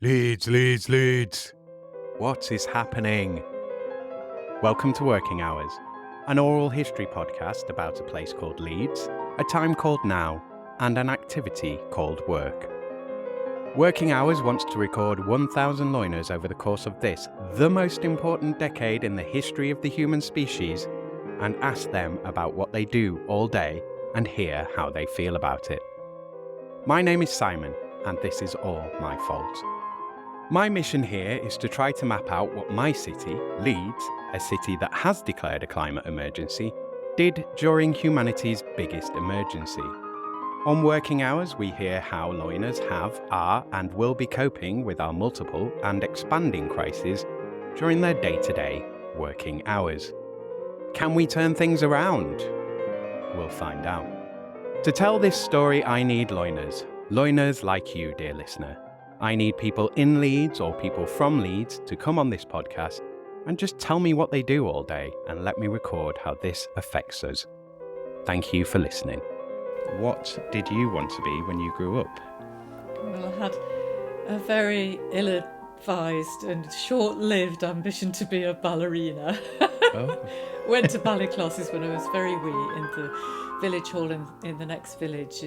Leeds, Leeds, Leeds. What is happening? Welcome to Working Hours, an oral history podcast about a place called Leeds, a time called now, and an activity called work. Working Hours wants to record 1,000 loiners over the course of this, the most important decade in the history of the human species, and ask them about what they do all day and hear how they feel about it. My name is Simon, and this is all my fault. My mission here is to try to map out what my city, Leeds, a city that has declared a climate emergency, did during humanity's biggest emergency. On Working Hours, we hear how loiners have, are, and will be coping with our multiple and expanding crises during their day-to-day working hours. Can we turn things around? We'll find out. To tell this story, I need loiners like you, dear listener. I need people in Leeds or people from Leeds to come on this podcast and just tell me what they do all day and let me record how this affects us. Thank you for listening. What did you want to be when you grew up? Well, I had a very ill-advised and short-lived ambition to be a ballerina. Oh. Went to ballet classes when I was very wee in the village hall in the next village.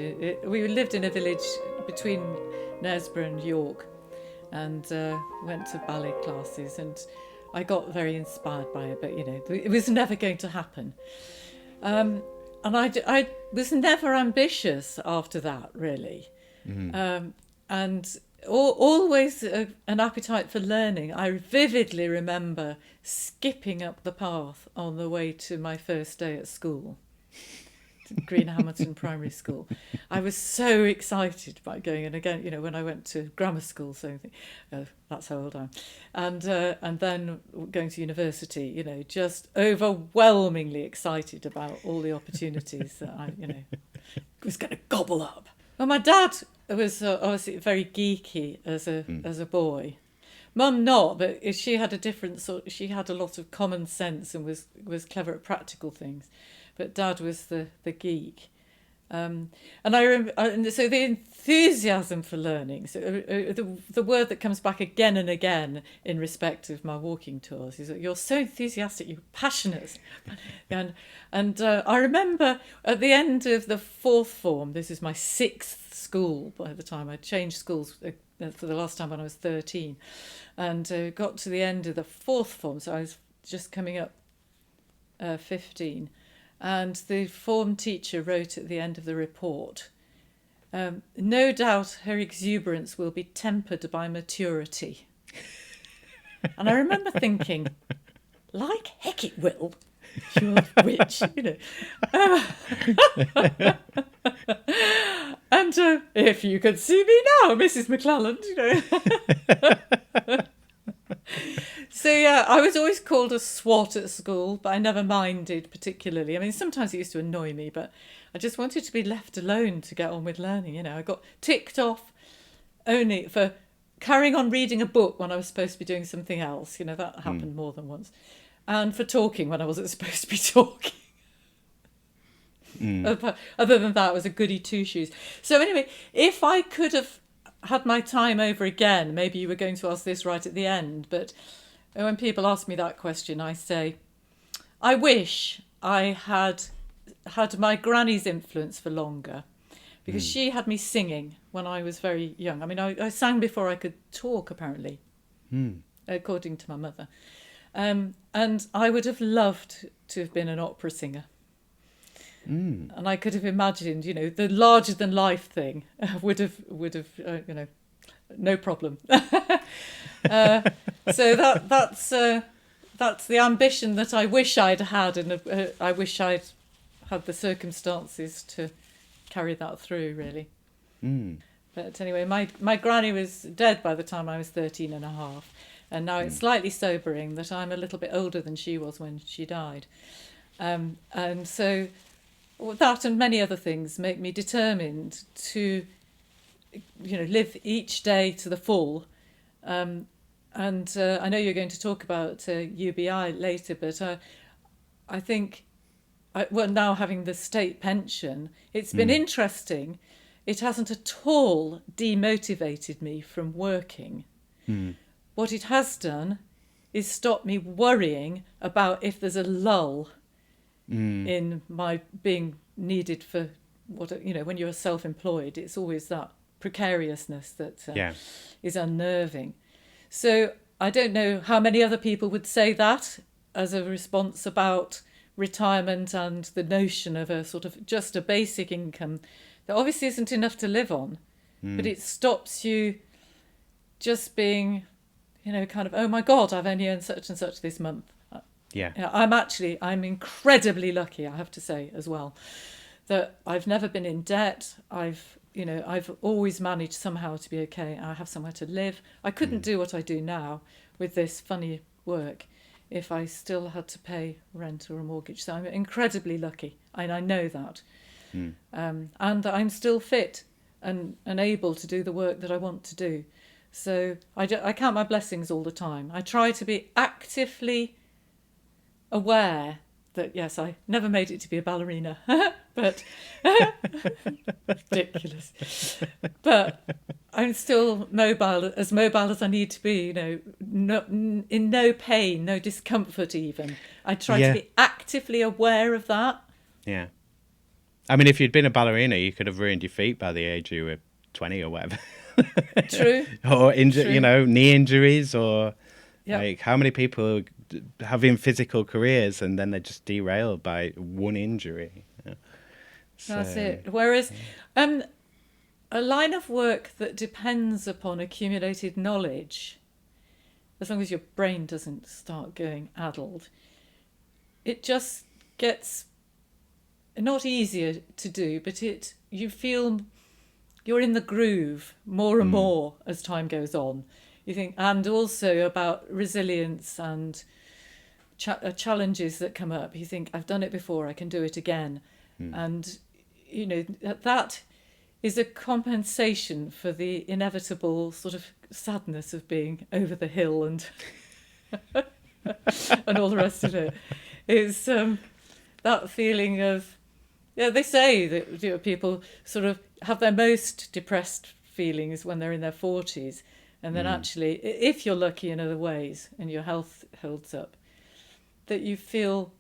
We lived in a village between Knaresborough and York, and went to ballet classes, and I got very inspired by it, but it was never going to happen. And I was never ambitious after that, really. Mm-hmm. And always an appetite for learning. I vividly remember skipping up the path on the way to my first day at school, Green Hamilton Primary School. I was so excited about going, and again, when I went to grammar school, so that's how old I am, and then going to university, just overwhelmingly excited about all the opportunities that I, was going to gobble up. Well, my dad was obviously very geeky as a boy. Mum not, but she had a different sort. She had a lot of common sense and was clever at practical things. But Dad was the geek, and I remember. So the enthusiasm for learning. So the word that comes back again and again in respect of my walking tours is that you're so enthusiastic, you're passionate, and I remember at the end of the fourth form. This is my sixth school by the time I changed schools for the last time when I was 13, and got to the end of the fourth form. So I was just coming up 15. And the form teacher wrote at the end of the report, no doubt her exuberance will be tempered by maturity. And I remember thinking, like heck it will, you're a witch, And if you could see me now, Mrs. McClelland, So yeah, I was always called a swot at school, but I never minded particularly. I mean, sometimes it used to annoy me, but I just wanted to be left alone to get on with learning. I got ticked off only for carrying on reading a book when I was supposed to be doing something else. That happened more than once. And for talking when I wasn't supposed to be talking. Other than that, I was a goody two-shoes. So anyway, if I could have had my time over again, maybe you were going to ask this right at the end, but when people ask me that question, I say, I wish I had my granny's influence for longer, because she had me singing when I was very young. I mean, I sang before I could talk, apparently, according to my mother. And I would have loved to have been an opera singer. And I could have imagined, the larger-than-life thing would have, no problem. So that's the ambition that I wish I'd had, and I wish I'd had the circumstances to carry that through, really. But anyway, my granny was dead by the time I was 13 and a half, and now it's slightly sobering that I'm a little bit older than she was when she died. And so that and many other things make me determined to live each day to the full. And I know you're going to talk about UBI later, but I think, now having the state pension, it's been interesting. It hasn't at all demotivated me from working. What it has done is stop me worrying about if there's a lull in my being needed for what, you know, when you're self-employed, it's always that precariousness that is unnerving. So I don't know how many other people would say that as a response about retirement and the notion of a sort of just a basic income that obviously isn't enough to live on, but it stops you just being, you know, kind of, oh my God, I've only earned such and such this month. Yeah. You know, I'm incredibly lucky, I have to say as well, that I've never been in debt. I've always managed somehow to be okay. I have somewhere to live. I couldn't do what I do now with this funny work if I still had to pay rent or a mortgage. So I'm incredibly lucky, and I know that. And I'm still fit and able to do the work that I want to do. So I count my blessings all the time. I try to be actively aware that, yes, I never made it to be a ballerina, but ridiculous. But I'm still mobile as I need to be, you know, in no pain, no discomfort even. I try to be actively aware of that. Yeah. I mean, if you'd been a ballerina, you could have ruined your feet by the age you were 20 or whatever. True. Or, you know, knee injuries or Yep. like how many people having physical careers and then they're just derailed by one injury. Yeah. That's it. Whereas a line of work that depends upon accumulated knowledge, as long as your brain doesn't start going addled, it just gets not easier to do, but you feel you're in the groove more and more as time goes on. You think, and also about resilience and challenges that come up. You think, I've done it before, I can do it again. And, you know, that is a compensation for the inevitable sort of sadness of being over the hill and and all the rest of it. It's that feeling of, they say that, you know, people sort of have their most depressed feelings when they're in their 40s. And then actually, if you're lucky in other ways and your health holds up, that you feel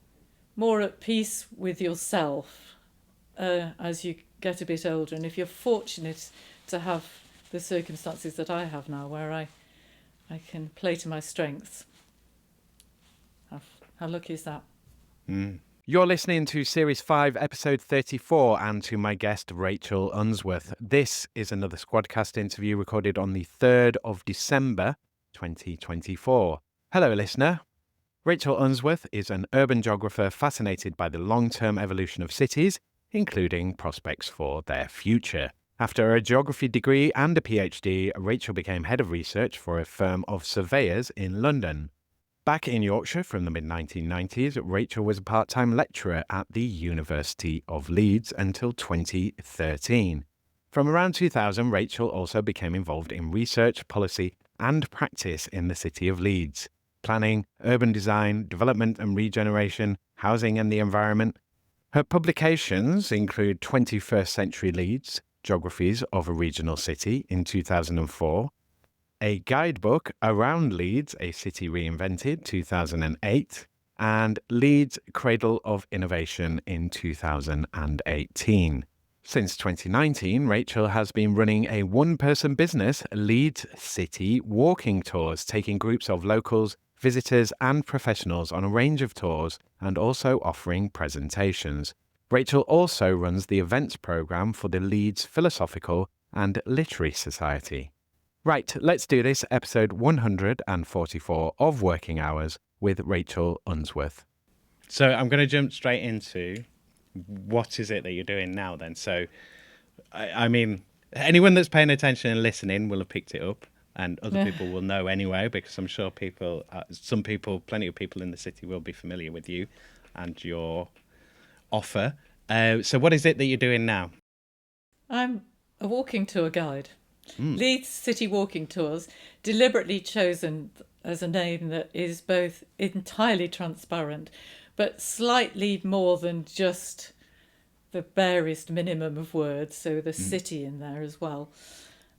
more at peace with yourself as you get a bit older. And if you're fortunate to have the circumstances that I have now, where I can play to my strengths, how lucky is that? You're listening to Series 5, Episode 34, and to my guest, Rachael Unsworth. This is another Squadcast interview recorded on the 3rd of December, 2024. Hello, listener. Rachael Unsworth is an urban geographer fascinated by the long-term evolution of cities, including prospects for their future. After a geography degree and a PhD, Rachael became head of research for a firm of surveyors in London. Back in Yorkshire from the mid-1990s, Rachael was a part-time lecturer at the University of Leeds until 2013. From around 2000, Rachael also became involved in research, policy, and practice in the city of Leeds. Planning, urban design, development and regeneration, housing and the environment. Her publications include 21st Century Leeds, Geographies of a Regional City in 2004, a guidebook, Around Leeds, A City Reinvented, 2008, and Leeds Cradle of Innovation in 2018. Since 2019, Rachael has been running a one-person business, Leeds City Walking Tours, taking groups of locals, visitors and professionals on a range of tours and also offering presentations. Rachael also runs the events programme for the Leeds Philosophical and Literary Society. Right, let's do this, episode 144 of Working Hours with Rachael Unsworth. So I'm going to jump straight into what is it that you're doing now then? So, I mean, anyone that's paying attention and listening will have picked it up, and other people will know anyway, because I'm sure plenty of people in the city will be familiar with you and your offer. So what is it that you're doing now? I'm a walking tour guide. Leeds City Walking Tours, deliberately chosen as a name that is both entirely transparent, but slightly more than just the barest minimum of words, so the city in there as well.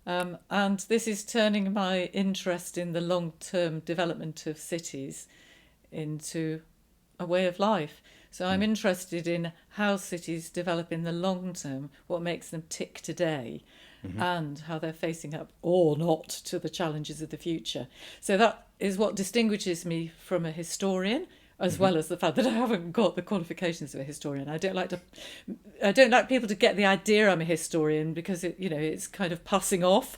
And this is turning my interest in the long-term development of cities into a way of life. So I'm interested in how cities develop in the long term, what makes them tick today, and how they're facing up or not to the challenges of the future. So that is what distinguishes me from a historian, as well as the fact that I haven't got the qualifications of a historian. I don't like people to get the idea I'm a historian, because it's kind of passing off,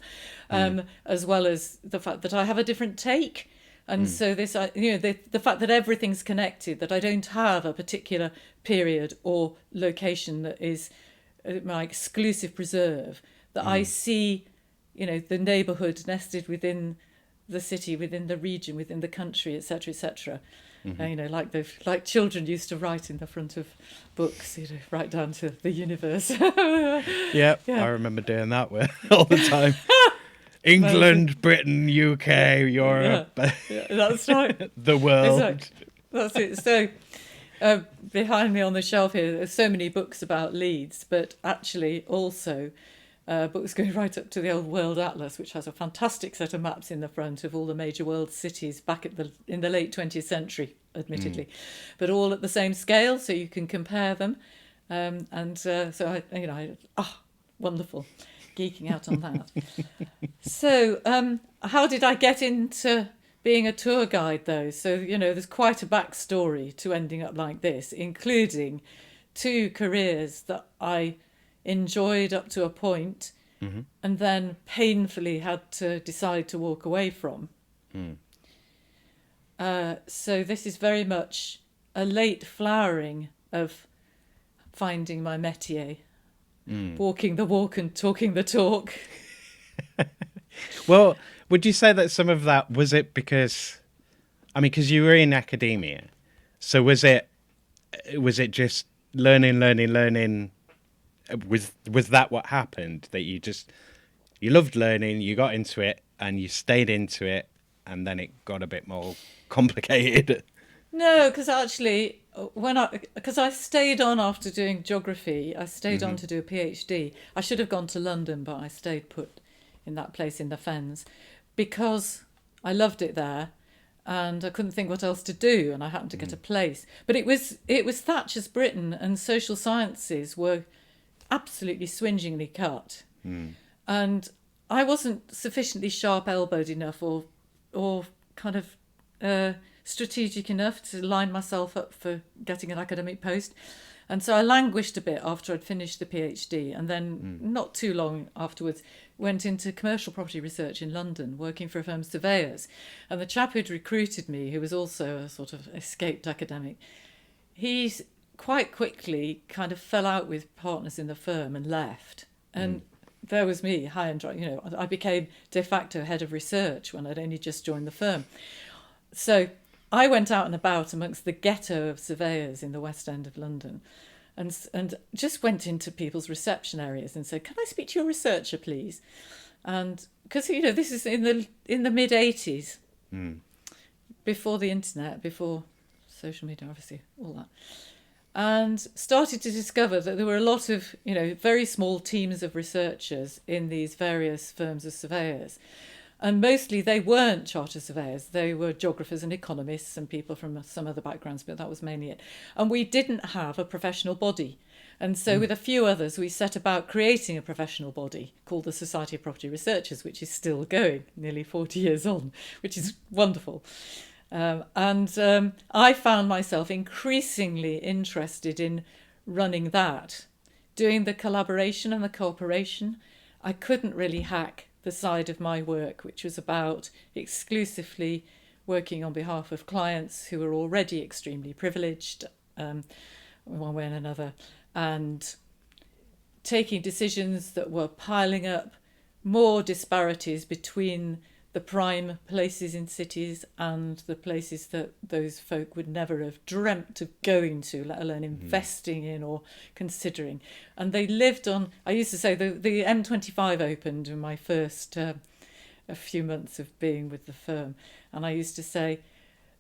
as well as the fact that I have a different take. And so this, the fact that everything's connected, that I don't have a particular period or location that is my exclusive preserve, that I see, the neighbourhood nested within the city, within the region, within the country, etc., etc. Like children used to write in the front of books, right down to the universe. Yeah, I remember doing that all the time. England, Britain, UK, Europe. Yeah, that's right. The world. Exactly. That's it. So behind me on the shelf here, there's so many books about Leeds, but actually also books going right up to the old World Atlas, which has a fantastic set of maps in the front of all the major world cities back in the late 20th century, admittedly, but all at the same scale, so you can compare them. Wonderful. Geeking out on that. So how did I get into being a tour guide, though? So, there's quite a backstory to ending up like this, including 2 careers that I enjoyed up to a point, and then painfully had to decide to walk away from. So this is very much a late flowering of finding my métier. Walking the walk and talking the talk. Well, would you say that some of that, was it because you were in academia, so was it just learning? Was that what happened, that you loved learning, you got into it and you stayed into it, and then it got a bit more complicated? No, because actually, because I stayed on after doing geography, I stayed on to do a PhD. I should have gone to London, but I stayed put in that place in the Fens because I loved it there, and I couldn't think what else to do, and I happened to get a place. But it was Thatcher's Britain, and social sciences were absolutely swingingly cut, and I wasn't sufficiently sharp-elbowed enough or kind of strategic enough to line myself up for getting an academic post. And so I languished a bit after I'd finished the PhD, and then not too long afterwards went into commercial property research in London, working for a firm, Surveyors. And the chap who'd recruited me, who was also a sort of escaped academic, he quite quickly kind of fell out with partners in the firm and left. And there was me, high and dry. I became de facto head of research when I'd only just joined the firm. So I went out and about amongst the ghetto of surveyors in the West End of London, and just went into people's reception areas and said, "Can I speak to your researcher, please?" And because this is in the mid '80s, before the internet, before social media, obviously, all that, and started to discover that there were a lot of very small teams of researchers in these various firms of surveyors. And mostly they weren't charter surveyors. They were geographers and economists and people from some other backgrounds, but that was mainly it. And we didn't have a professional body. And so with a few others, we set about creating a professional body called the Society of Property Researchers, which is still going, nearly 40 years on, which is wonderful. I found myself increasingly interested in running that, doing the collaboration and the cooperation. I couldn't really hack the side of my work, which was about exclusively working on behalf of clients who were already extremely privileged, one way and another, and taking decisions that were piling up more disparities between the prime places in cities and the places that those folk would never have dreamt of going to, let alone investing in or considering. And they lived on, I used to say, the M25 opened in my first a few months of being with the firm. And I used to say,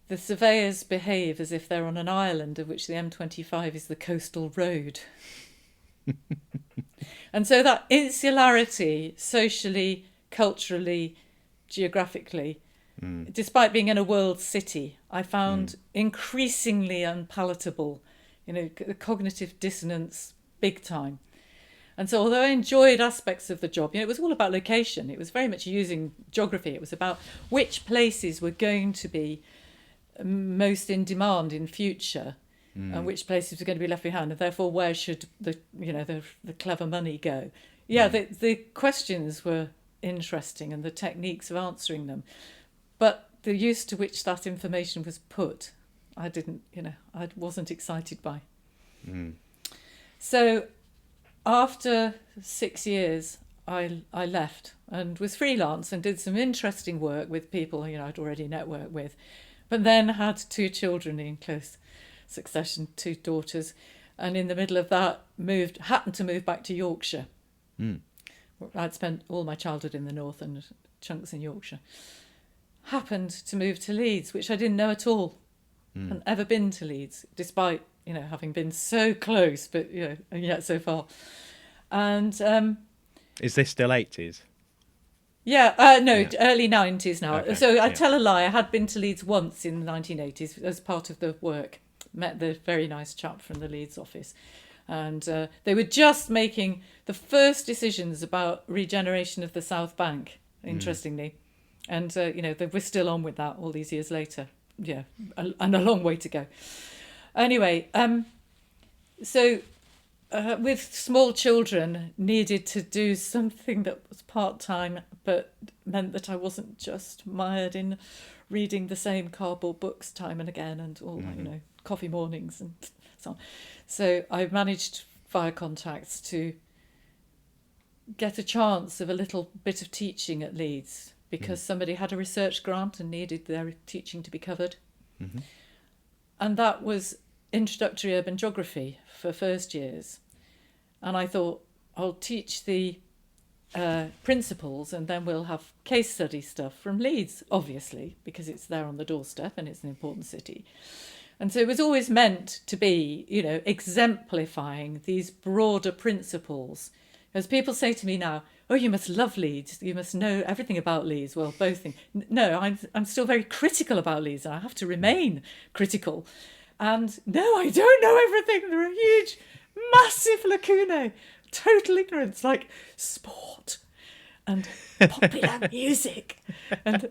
the surveyors behave as if they're on an island of which the M25 is the coastal road. And so that insularity socially culturally, geographically. Despite being in a world city, I found increasingly unpalatable, cognitive dissonance, big time. And so although I enjoyed aspects of the job, it was all about location. It was very much using geography. It was about which places were going to be most in demand in future and which places were going to be left behind. And therefore, where should the clever money go? Yeah, the questions were interesting and the techniques of answering them. But the use to which that information was put, I wasn't excited by. So after 6 years, I left and was freelance and did some interesting work with people, I'd already networked with, but then had 2 children in close succession, 2 daughters. And in the middle of that, happened to move back to Yorkshire. I'd spent all my childhood in the north and chunks in Yorkshire. Happened to move to Leeds, which I didn't know at all. Hadn't ever been to Leeds, despite having been so close, but and yet so far. And is this still 80s? Yeah, no, early 90s now. Okay. So I tell a lie. I had been to Leeds once in the 1980s as part of the work. Met the very nice chap from the Leeds office, and they were just making the first decisions about regeneration of the South Bank. Interestingly. And, we're still on with that all these years later. Yeah, and a long way to go. Anyway, with small children, needed to do something that was part-time, but meant that I wasn't just mired in reading the same cardboard books time and again and all that, coffee mornings and so on. So I managed via contacts to get a chance of a little bit of teaching at Leeds, because somebody had a research grant and needed their teaching to be covered. And that was introductory urban geography for first years. And I thought, I'll teach the principles and then we'll have case study stuff from Leeds, obviously, because it's there on the doorstep and it's an important city. And so it was always meant to be, exemplifying these broader principles. As people say to me now, oh, you must love Leeds, you must know everything about Leeds. Well, both things. No, I'm still very critical about Leeds, and I have to remain critical. And no, I don't know everything. There are huge, massive lacunae, total ignorance, like sport and popular music. And,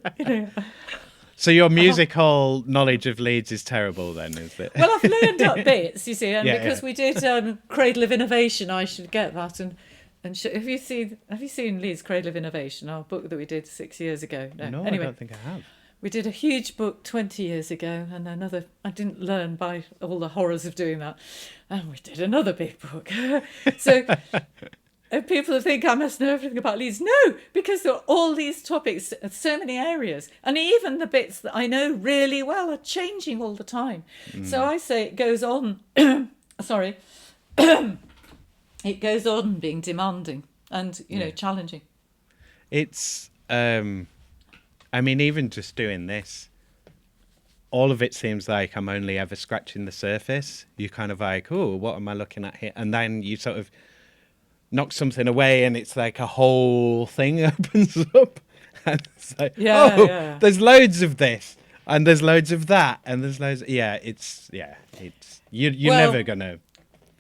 So your musical knowledge of Leeds is terrible then, is it? Well, I've learned up bits, you see, and because we did Cradle of Innovation, I should get that. And have you seen Leeds Cradle of Innovation, our book that we did 6 years ago? No, anyway, I don't think I have. We did a huge book 20 years ago, and another. I didn't learn by all the horrors of doing that, and we did another big book. So if people think I must know everything about Leeds, no, because there are all these topics, so many areas, and even the bits that I know really well are changing all the time. So I say it goes on. Sorry. It goes on being demanding and, challenging. It's, even just doing this, all of it seems like I'm only ever scratching the surface. You're kind of like, oh, what am I looking at here? And then you sort of knock something away and it's like a whole thing opens up. And it's like, there's loads of this and there's loads of that and there's loads. You're never going to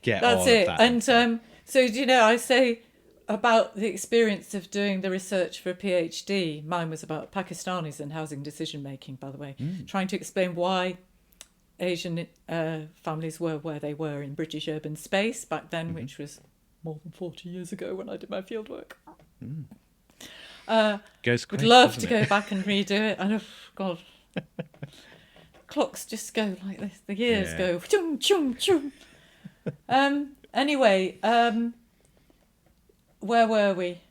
get all of that. That's it. And so, I say about the experience of doing the research for a PhD. Mine was about Pakistanis and housing decision making, by the way, trying to explain why Asian families were where they were in British urban space back then, which was more than 40 years ago when I did my fieldwork. Goes quick, would love to go back and redo it. And God, clocks just go like this. The years go chung chung chung. Anyway, where were we?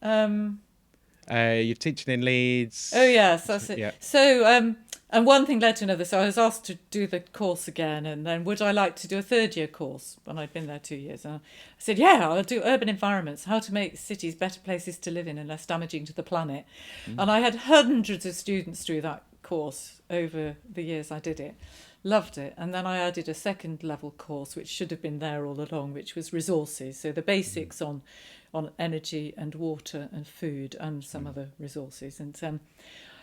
You're teaching in Leeds. Oh yes, that's it. Yeah. So and one thing led to another. So I was asked to do the course again, and then would I like to do a third year course when I'd been there 2 years? And I said, yeah, I'll do urban environments, how to make cities better places to live in and less damaging to the planet. And I had hundreds of students through that course over the years I did it. Loved it. And then I added a second level course, which should have been there all along, which was resources. So the basics on on energy and water and food and some other resources. And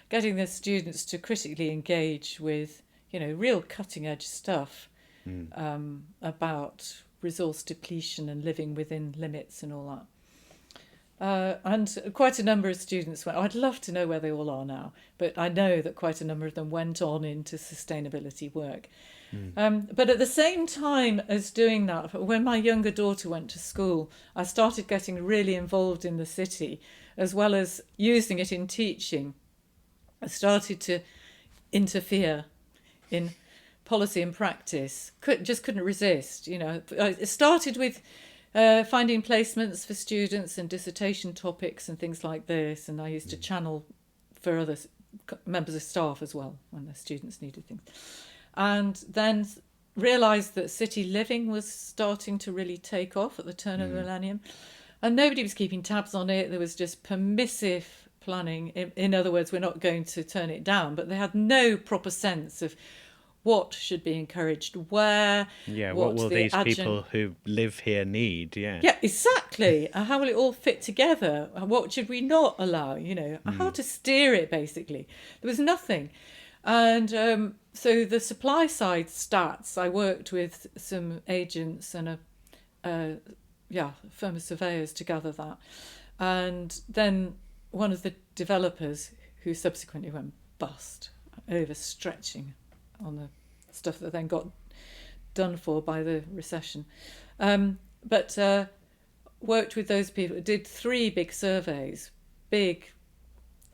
getting the students to critically engage with, real cutting edge stuff about resource depletion and living within limits and all that. And quite a number of students went, I'd love to know where they all are now, but I know that quite a number of them went on into sustainability work. But at the same time as doing that, when my younger daughter went to school, I started getting really involved in the city, as well as using it in teaching. I started to interfere in policy and practice, just couldn't resist. It started with finding placements for students and dissertation topics and things like this, and I used to channel for other members of staff as well when the students needed things. And then realised that city living was starting to really take off at the turn of the millennium, and nobody was keeping tabs on it. There was just permissive planning. In other words, we're not going to turn it down, but they had no proper sense of what should be encouraged where. Yeah, what will these people who live here need? Yeah. Yeah, exactly. How will it all fit together? What should we not allow? How to steer it, basically. There was nothing. And so the supply side stats, I worked with some agents and a firm of surveyors to gather that. And then one of the developers, who subsequently went bust, overstretching on the stuff that then got done for by the recession. But worked with those people, did 3 big surveys, big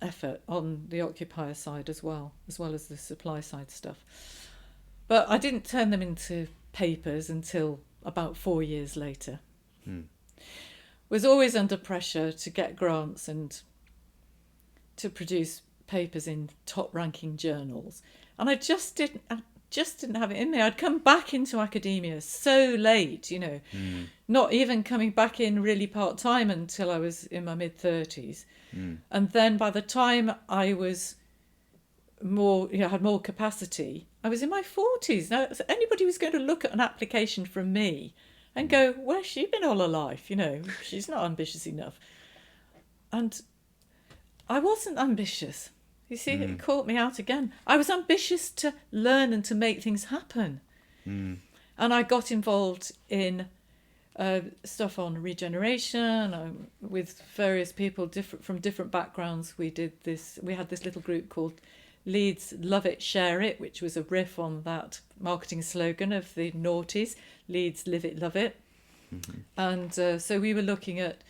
effort on the occupier side as well as the supply side stuff. But I didn't turn them into papers until about 4 years later. Was always under pressure to get grants and to produce papers in top-ranking journals. And I just didn't have it in me. I'd come back into academia so late, not even coming back in really part-time until I was in my mid-30s. And then by the time I was had more capacity, I was in my 40s. Now, if anybody was going to look at an application from me and go, where's she been all her life? She's not ambitious enough. And I wasn't ambitious. You see, it caught me out again. I was ambitious to learn and to make things happen. And I got involved in stuff on regeneration with various people from different backgrounds. We had this little group called Leeds Love It, Share It, which was a riff on that marketing slogan of the noughties, Leeds Live It, Love It. And so we were looking at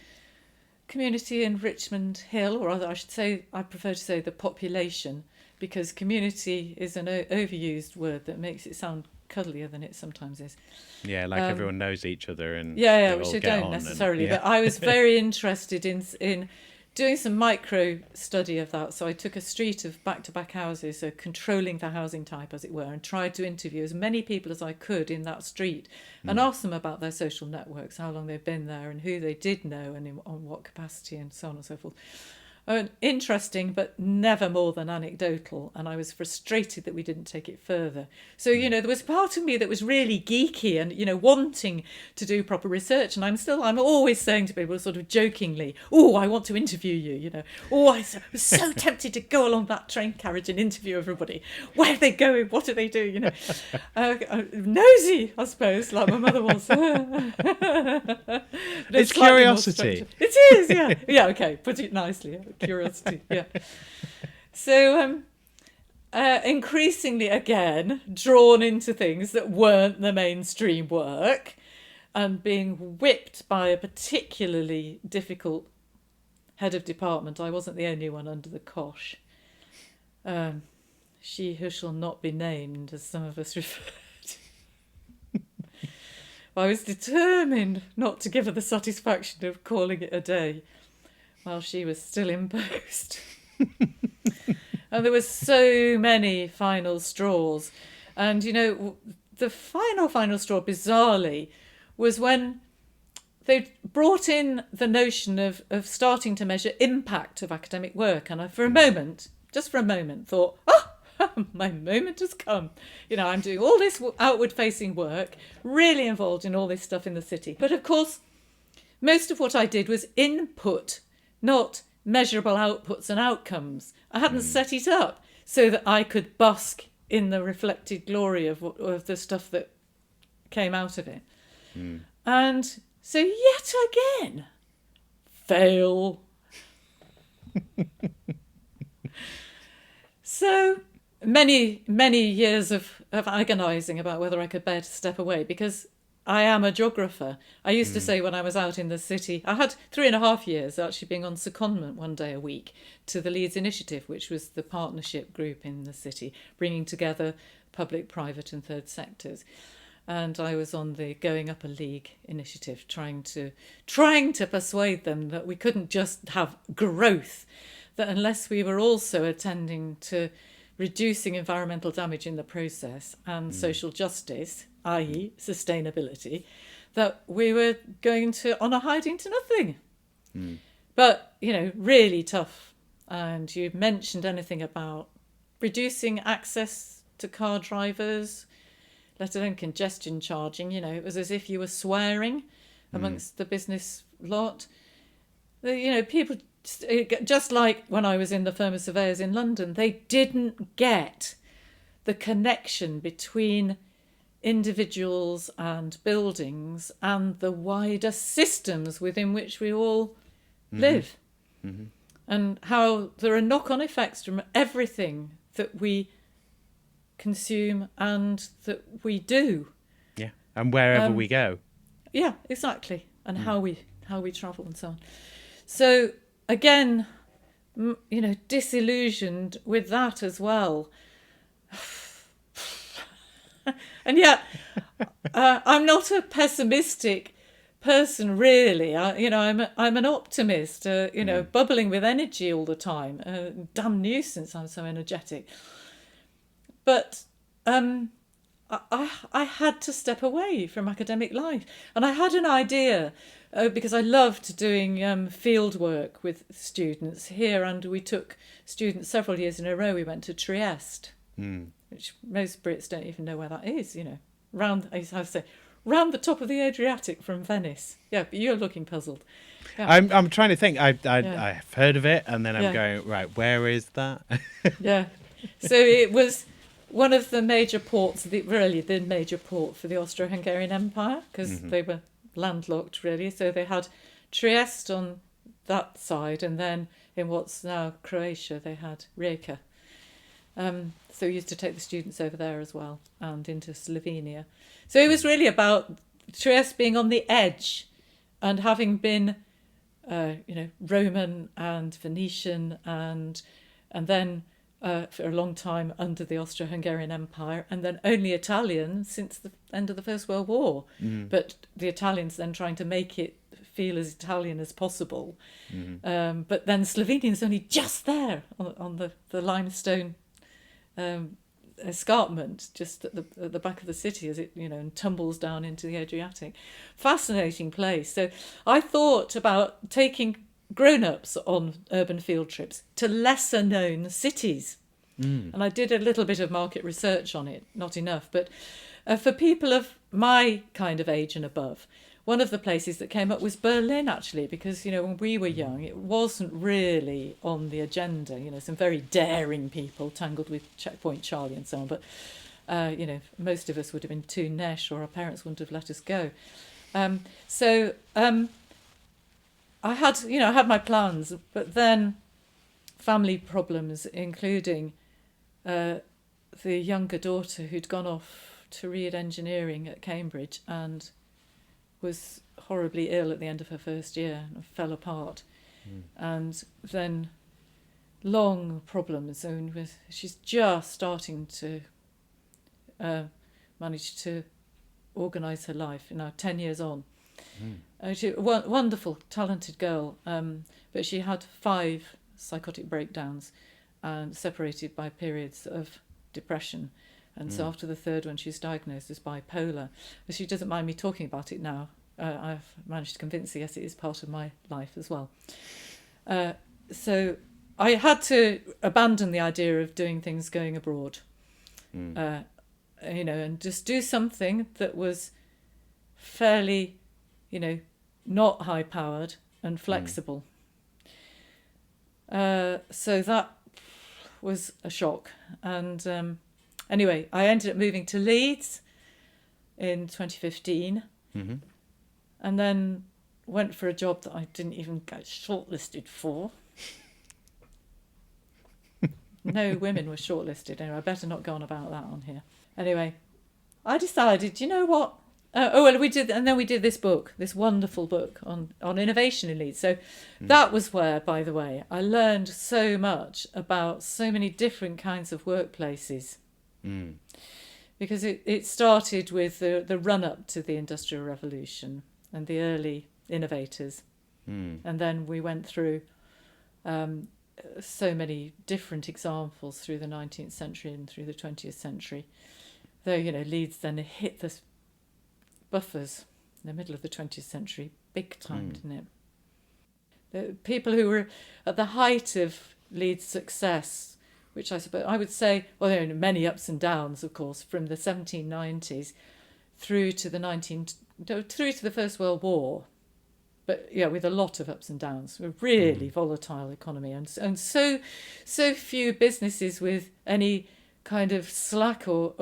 community in Richmond Hill, or rather I should say, I prefer to say the population, because community is an overused word that makes it sound cuddlier than it sometimes is. Yeah, like everyone knows each other and which I don't necessarily. But I was very interested in doing some micro study of that. So I took a street of back-to-back houses, so controlling the housing type, as it were, and tried to interview as many people as I could in that street and ask them about their social networks, how long they've been there and who they did know and on what capacity and so on and so forth. Interesting, but never more than anecdotal, and I was frustrated that we didn't take it further. So, there was part of me that was really geeky and, wanting to do proper research, and I'm always saying to people sort of jokingly, oh, I want to interview you, oh, I was so tempted to go along that train carriage and interview everybody. Where are they going? What do they do? Nosy, I suppose, like my mother was. It's curiosity. It is, yeah. Yeah, okay, put it nicely. Curiosity, yeah. So increasingly, again, drawn into things that weren't the mainstream work and being whipped by a particularly difficult head of department. I wasn't the only one under the cosh. She who shall not be named, as some of us refer to. I was determined not to give her the satisfaction of calling it a day while she was still in post. And there were so many final straws. And, the final straw, bizarrely, was when they brought in the notion of starting to measure impact of academic work. And I, just for a moment, thought, my moment has come. I'm doing all this outward-facing work, really involved in all this stuff in the city. But, of course, most of what I did was input, not measurable outputs and outcomes. I hadn't set it up so that I could bask in the reflected glory of the stuff that came out of it. And so yet again, fail. So many years of agonising about whether I could bear to step away, because I am a geographer. I used to say when I was out in the city, I had 3.5 years actually being on secondment one day a week to the Leeds Initiative, which was the partnership group in the city, bringing together public, private and third sectors. And I was on the Going Up a League initiative, trying to persuade them that we couldn't just have growth, that unless we were also attending to reducing environmental damage in the process and social justice, i.e. sustainability, that we were going on a hiding to nothing. But, really tough. And you mentioned anything about reducing access to car drivers, let alone congestion charging. It was as if you were swearing amongst the business lot. People, just like when I was in the firm of surveyors in London, they didn't get the connection between individuals and buildings and the wider systems within which we all live. And how there are knock-on effects from everything that we consume and that we do. Yeah, and wherever we go. Yeah, exactly. And how we travel and so on. So again, disillusioned with that as well. And yet, I'm not a pessimistic person, really. I'm an optimist. Bubbling with energy all the time. Damn nuisance! I'm so energetic. But I had to step away from academic life, and I had an idea because I loved doing field work with students here, and we took students several years in a row. We went to Trieste. Which most Brits don't even know where that is, round the top of the Adriatic from Venice. Yeah, but you're looking puzzled. Yeah. I'm trying to think. I've heard of it, and then I'm going, right, where is that? Yeah. So it was one of the major ports, the major port for the Austro-Hungarian Empire, because they were landlocked, really. So they had Trieste on that side, and then in what's now Croatia, they had Rijeka. So we used to take the students over there as well, and into Slovenia. So it was really about Trieste being on the edge, and having been, Roman and Venetian, and then for a long time under the Austro-Hungarian Empire, and then only Italian since the end of the First World War. But the Italians then trying to make it feel as Italian as possible. But then Slovenians only just there on the limestone escarpment just at the back of the city as it and tumbles down into the Adriatic. Fascinating place. So I thought about taking grown-ups on urban field trips to lesser known cities, and I did a little bit of market research on it, not enough, but for people of my kind of age and above, one of the places that came up was Berlin, actually, because, when we were young, it wasn't really on the agenda. Some very daring people tangled with Checkpoint Charlie and so on. But, most of us would have been too nesh, or our parents wouldn't have let us go. So I had my plans, but then family problems, including the younger daughter who'd gone off to read engineering at Cambridge and was horribly ill at the end of her first year and fell apart. And then long problems, and she's just starting to manage to organise her life, 10 years on. She wonderful, talented girl, but she had 5 psychotic breakdowns and separated by periods of depression. And so after the third one, she's diagnosed as bipolar. But she doesn't mind me talking about it now. I've managed to convince her, yes, it is part of my life as well. So I had to abandon the idea of doing things going abroad, and just do something that was fairly, not high-powered, and flexible. So that was a shock. And anyway, I ended up moving to Leeds in 2015, and then went for a job that I didn't even get shortlisted for. No women were shortlisted. Anyway, I better not go on about that on here. Anyway, I decided, you know what? We did this book, this wonderful book on innovation in Leeds. So that was where, by the way, I learned so much about so many different kinds of workplaces. Because it started with the run-up to the Industrial Revolution and the early innovators. And then we went through so many different examples through the 19th century and through the 20th century. Though, Leeds then hit the buffers in the middle of the 20th century, big time, didn't it? The people who were at the height of Leeds' success, which I suppose I would say, well, there are many ups and downs, of course, from the 1790s through to the First World War. But yeah, with a lot of ups and downs, a really volatile economy, and so few businesses with any kind of slack or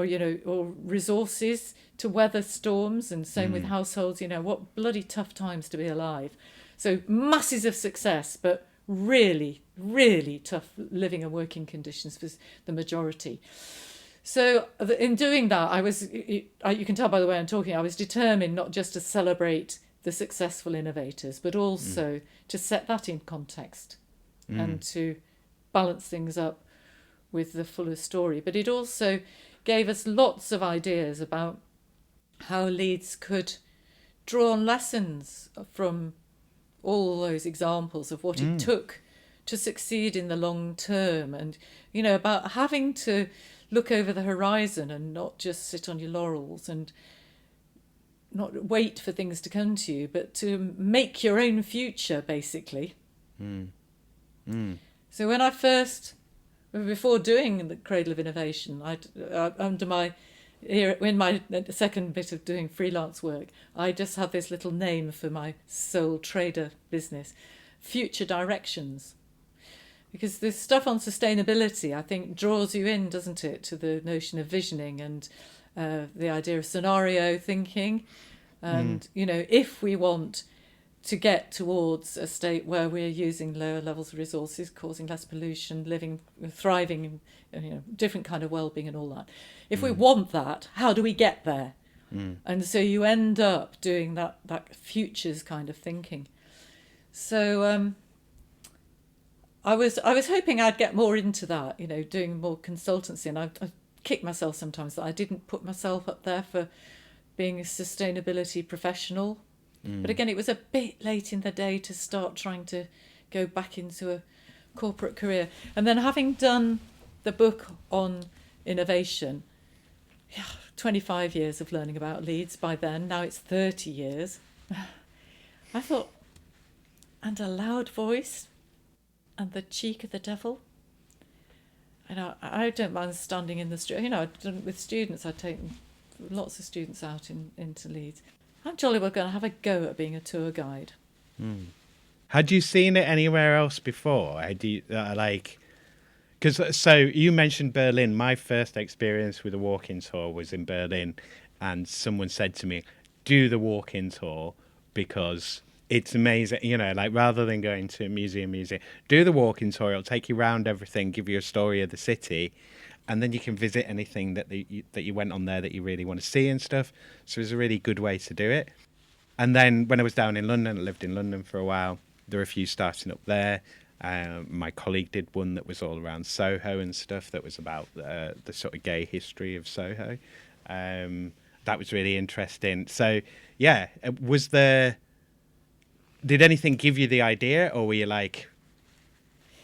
resources to weather storms, and same with households. What bloody tough times to be alive. So masses of success, but really, really tough living and working conditions for the majority. So in doing that, you can tell by the way I'm talking, I was determined not just to celebrate the successful innovators, but also to set that in context and to balance things up with the fuller story. But it also gave us lots of ideas about how Leeds could draw on lessons from all those examples of what it took to succeed in the long term, and about having to look over the horizon and not just sit on your laurels and not wait for things to come to you, but to make your own future, basically. So when I before doing the Cradle of Innovation, in my second bit of doing freelance work, I just had this little name for my sole trader business, Future Directions. Because this stuff on sustainability, I think, draws you in, doesn't it, to the notion of visioning and the idea of scenario thinking. And, if we want to get towards a state where we're using lower levels of resources, causing less pollution, living, thriving, different kind of well-being and all that. If we want that, how do we get there? And so you end up doing that futures kind of thinking. So I was hoping I'd get more into that, doing more consultancy. And I kick myself sometimes that I didn't put myself up there for being a sustainability professional. But again, it was a bit late in the day to start trying to go back into a corporate career. And then having done the book on innovation, 25 years of learning about Leeds by then, now it's 30 years. I thought, and a loud voice and the cheek of the devil. I don't mind standing in the street. With students, I've taken lots of students out into Leeds. I'm jolly well going to have a go at being a tour guide. Had you seen it anywhere else before? So you mentioned Berlin. My first experience with a walk-in tour was in Berlin, and someone said to me, do the walk-in tour because it's amazing. Rather than going to a museum, do the walk-in tour. It'll take you around everything, give you a story of the city, and then you can visit anything that you went on there that you really want to see and stuff. So it was a really good way to do it. And then when I was down in London, I lived in London for a while. There were a few starting up there. My colleague did one that was all around Soho and stuff that was about the sort of gay history of Soho. That was really interesting. So, yeah, did anything give you the idea, or were you like,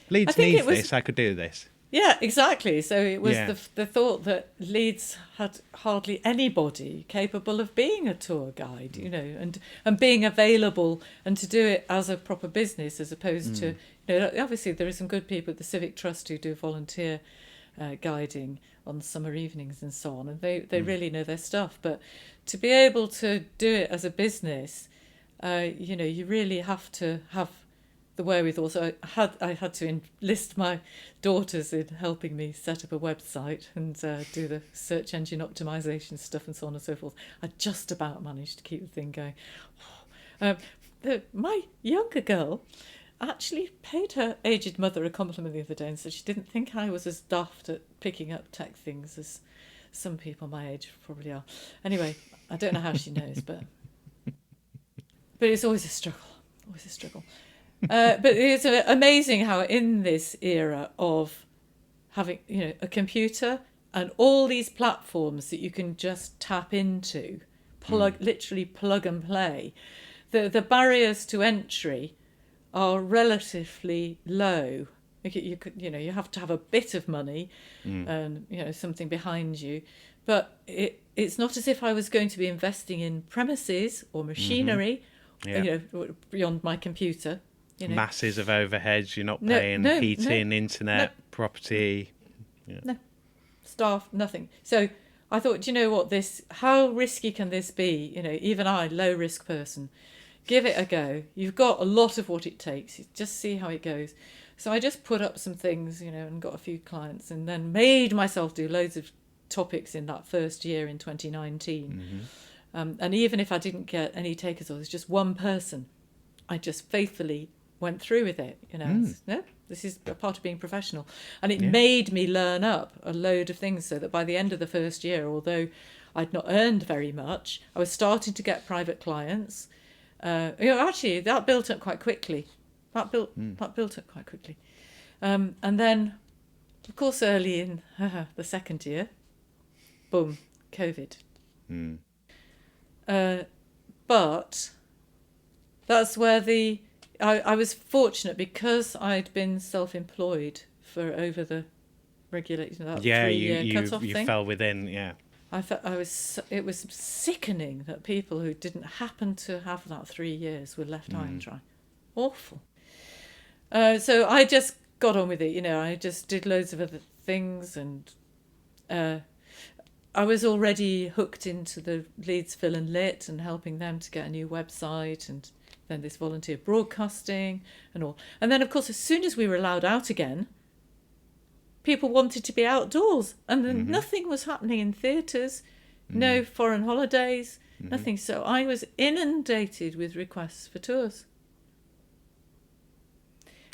Leeds needs this, I could do this? Yeah, exactly. So it was the thought that Leeds had hardly anybody capable of being a tour guide, and being available and to do it as a proper business as opposed to, obviously there are some good people at the Civic Trust who do volunteer guiding on summer evenings and so on, and they really know their stuff. But to be able to do it as a business you really have to have the wherewithal. So I had to enlist my daughters in helping me set up a website and do the search engine optimization stuff and so on and so forth. I just about managed to keep the thing going. My younger girl actually paid her aged mother a compliment the other day and said she didn't think I was as daft at picking up tech things as some people my age probably are. Anyway, I don't know how she knows, but it's always a struggle. But it's amazing how in this era of having, a computer and all these platforms that you can just tap into, literally plug and play, the barriers to entry are relatively low. You have to have a bit of money and something behind you, but it's not as if I was going to be investing in premises or machinery, beyond my computer. Masses of overheads. You're not paying heating, internet, property. No, staff, nothing. So I thought, do you know what, how risky can this be? Even I, low risk person, give it a go. You've got a lot of what it takes. Just see how it goes. So I just put up some things, and got a few clients, and then made myself do loads of topics in that first year in 2019. And even if I didn't get any takers, or there's just one person, I just faithfully went through with it. This is a part of being professional. And it made me learn up a load of things, so that by the end of the first year, although I'd not earned very much, I was starting to get private clients. Actually, that built up quite quickly. That built up quite quickly. And then, of course, early in the second year, boom, COVID. But that's where I was fortunate, because I'd been self-employed for over the regulation, that 3-year cut-off thing. You fell within, It was sickening that people who didn't happen to have that 3 years were left high and dry. Awful. So I just got on with it. I just did loads of other things, and I was already hooked into the Leeds Phil and Lit and helping them to get a new website, and then this volunteer broadcasting and all. And then, of course, as soon as we were allowed out again, people wanted to be outdoors, and then nothing was happening in theatres, no foreign holidays, nothing. So I was inundated with requests for tours.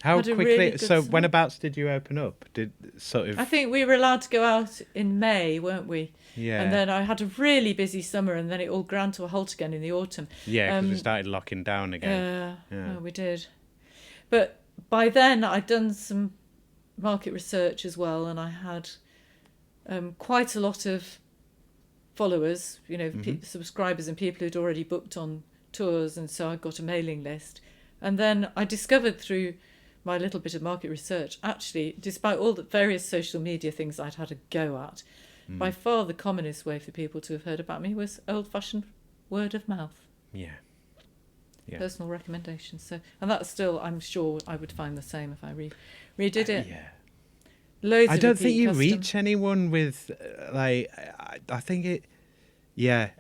How quickly? So whenabouts did you open up? I think we were allowed to go out in May, weren't we? Yeah. And then I had a really busy summer, and then it all ground to a halt again in the autumn. Yeah, because we started locking down again. Yeah, we did. But by then I'd done some market research as well, and I had quite a lot of followers, subscribers and people who'd already booked on tours, and so I got a mailing list. And then I discovered through my little bit of market research, actually, despite all the various social media things I'd had a go at, by far the commonest way for people to have heard about me was old-fashioned word of mouth. Yeah. Personal recommendations. So, and that's still, I'm sure I would find the same if I redid it. Loads I don't think you reach anyone with, I think it,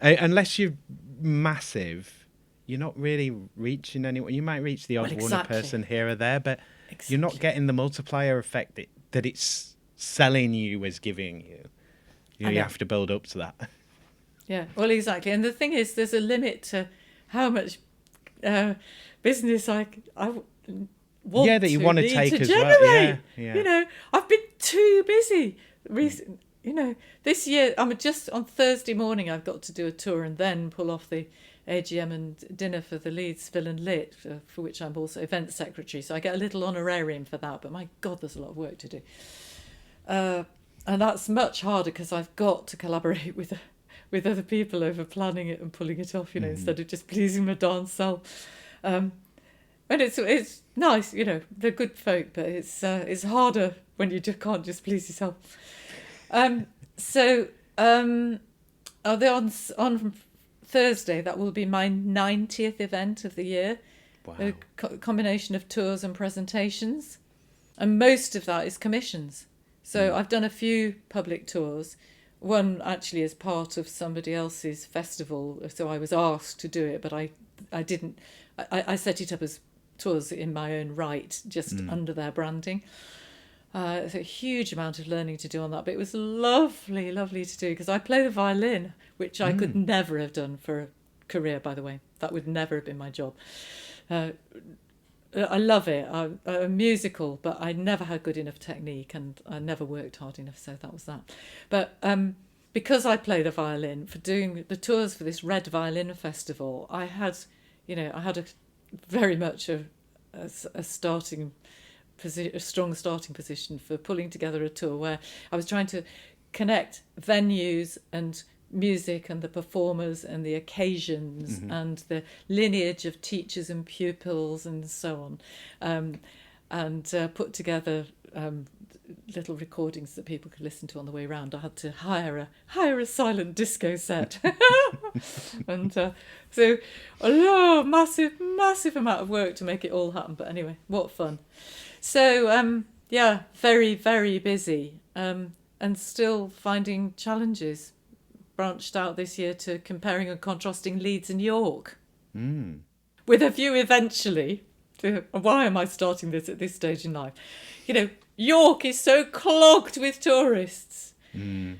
unless you're massive, you're not really reaching anyone. You might reach the odd one person here or there, but you're not getting the multiplier effect that it's selling you as giving you. You have to build up to that. Yeah, well, exactly. And the thing is, there's a limit to how much business I want that you want to take as generate. Well. Yeah. I've been too busy recently. This year, just on Thursday morning, I've got to do a tour and then pull off the AGM and dinner for the Leeds Phil and Lit, for which I'm also event secretary. So I get a little honorarium for that, but my God, there's a lot of work to do. And that's much harder because I've got to collaborate with other people over planning it and pulling it off, instead of just pleasing my darn self. And it's nice, they're good folk, but it's harder when you just can't just please yourself. On Thursday, that will be my 90th event of the year. Wow. A combination of tours and presentations, and most of that is commissions. So I've done a few public tours, one actually as part of somebody else's festival, so I was asked to do it, but I didn't. I set it up as tours in my own right, just under their branding. It's a huge amount of learning to do on that, but it was lovely, lovely to do because I play the violin, which I could never have done for a career, by the way. That would never have been my job. I love it. I'm musical, but I never had good enough technique and I never worked hard enough, so that was that. But because I play the violin, for doing the tours for this Red Violin Festival, I had very much a starting position, a strong starting position for pulling together a tour where I was trying to connect venues and music and the performers and the occasions and the lineage of teachers and pupils and so on, and put together little recordings that people could listen to on the way around. I had to hire a silent disco set, and so massive amount of work to make it all happen. But anyway, what fun! So very, very busy, and still finding challenges. Branched out this year to comparing and contrasting Leeds and York, with a view eventually to why am I starting this at this stage in life? York is so clogged with tourists, and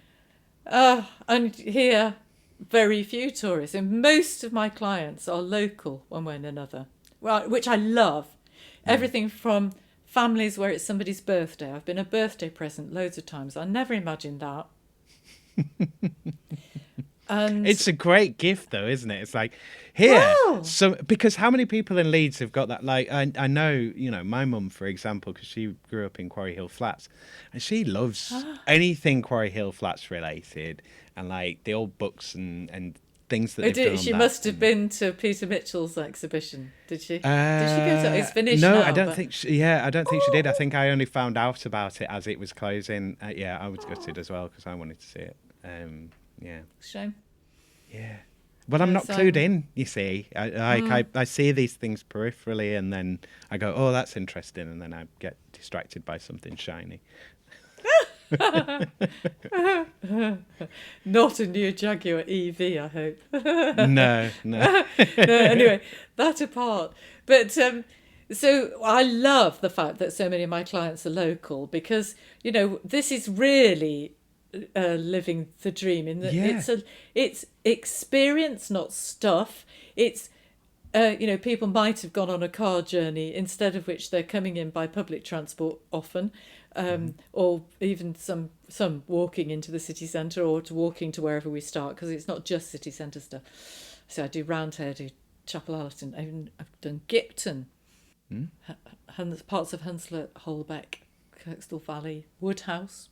here very few tourists, and most of my clients are local one way and another, which I love. Everything from families where it's somebody's birthday. I've been a birthday present loads of times. I never imagined that. And it's a great gift though, isn't it? It's like here, so because how many people in Leeds have got that? Like I know, my mum, for example, because she grew up in Quarry Hill Flats, and she loves anything Quarry Hill Flats related, and like the old books and things that they've done. She must have been to Peter Mitchell's exhibition, did she? Did she go to? It's finished no, now. I don't think. She did. I think I only found out about it as it was closing. I was gutted as well because I wanted to see it. Shame. Yeah. Well, I'm not clued in, you see. I see these things peripherally and then I go, oh, that's interesting. And then I get distracted by something shiny. Not a new Jaguar EV, I hope. No. No, anyway, that apart. But so I love the fact that so many of my clients are local because, this is really living the dream in that it's experience, not stuff. It's people might have gone on a car journey, instead of which they're coming in by public transport often, or even some walking into the city centre or walking to wherever we start, because it's not just city centre stuff. So I do Roundhead, I do Chapel Allerton, I've done Gipton, parts of Hunslet, Holbeck, Kirkstall Valley, Woodhouse,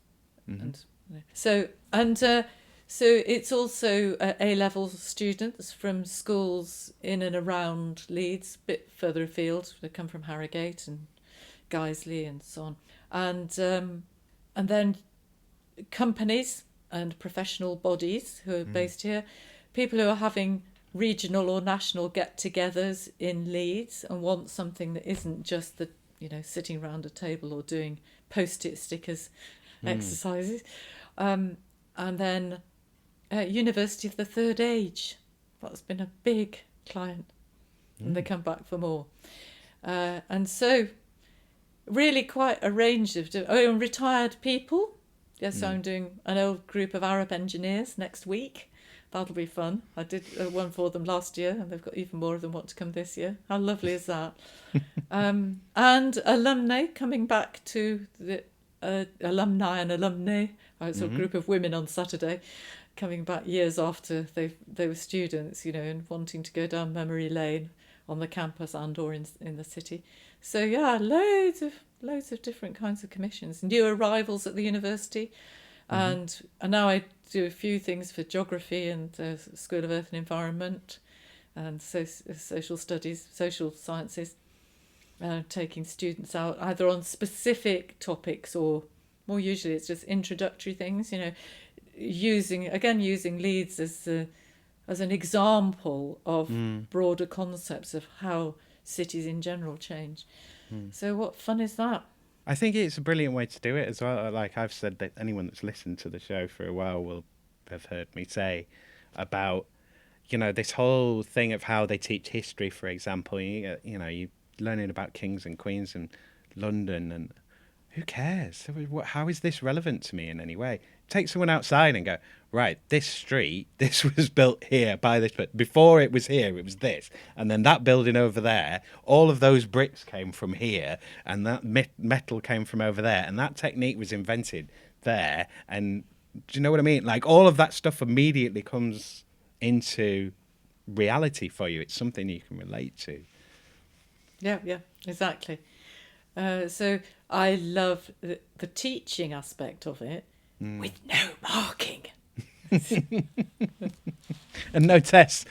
and so it's also A-level students from schools in and around Leeds, a bit further afield. They come from Harrogate and Guiseley and so on, and then companies and professional bodies who are based here, people who are having regional or national get-togethers in Leeds and want something that isn't just the sitting around a table or doing post-it stickers exercises. And then University of the Third Age. That's been a big client. And they come back for more. And so really quite a range of... retired people. Yes, I'm doing an old group of Arab engineers next week. That'll be fun. I did one for them last year, and they've got even more of them want to come this year. How lovely is that? And alumni coming back to the... alumni and alumnae, it's a group of women on Saturday, coming back years after they were students, and wanting to go down memory lane on the campus and or in the city. So loads of different kinds of commissions. New arrivals at the university, and now I do a few things for geography and School of Earth and Environment, and social studies, social sciences. Taking students out either on specific topics or more usually it's just introductory things, using Leeds as an example of broader concepts of how cities in general change. So what fun is that? I think it's a brilliant way to do it as well. Like I've said, that anyone that's listened to the show for a while will have heard me say about this whole thing of how they teach history, for example, you're learning about kings and queens in London, and who cares? How is this relevant to me in any way? Take someone outside and go, right, this street, this was built here by this, but before it was here, it was this. And then that building over there, all of those bricks came from here, and that metal came from over there, and that technique was invented there. And do you know what I mean? Like, all of that stuff immediately comes into reality for you. It's something you can relate to. Yeah, exactly. So I love the teaching aspect of it with no marking. And no tests.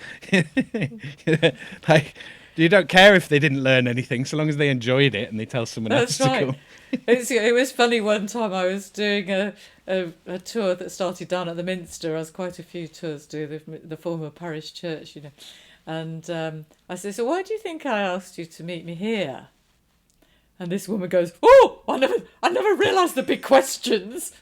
Like, you don't care if they didn't learn anything, so long as they enjoyed it and they tell someone else to come. It was funny, one time I was doing a tour that started down at the Minster, as quite a few tours do, the former parish church, And I said, so why do you think I asked you to meet me here? And this woman goes, oh, I never realised the big questions.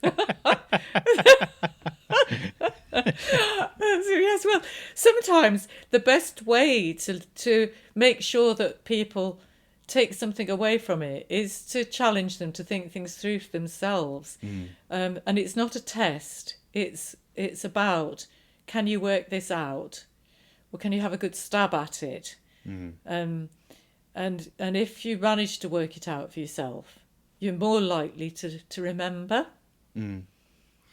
Yes, well, sometimes the best way to make sure that people take something away from it is to challenge them to think things through for themselves. And it's not a test. It's about, can you work this out? Or can you have a good stab at it? And if you manage to work it out for yourself, you're more likely to remember.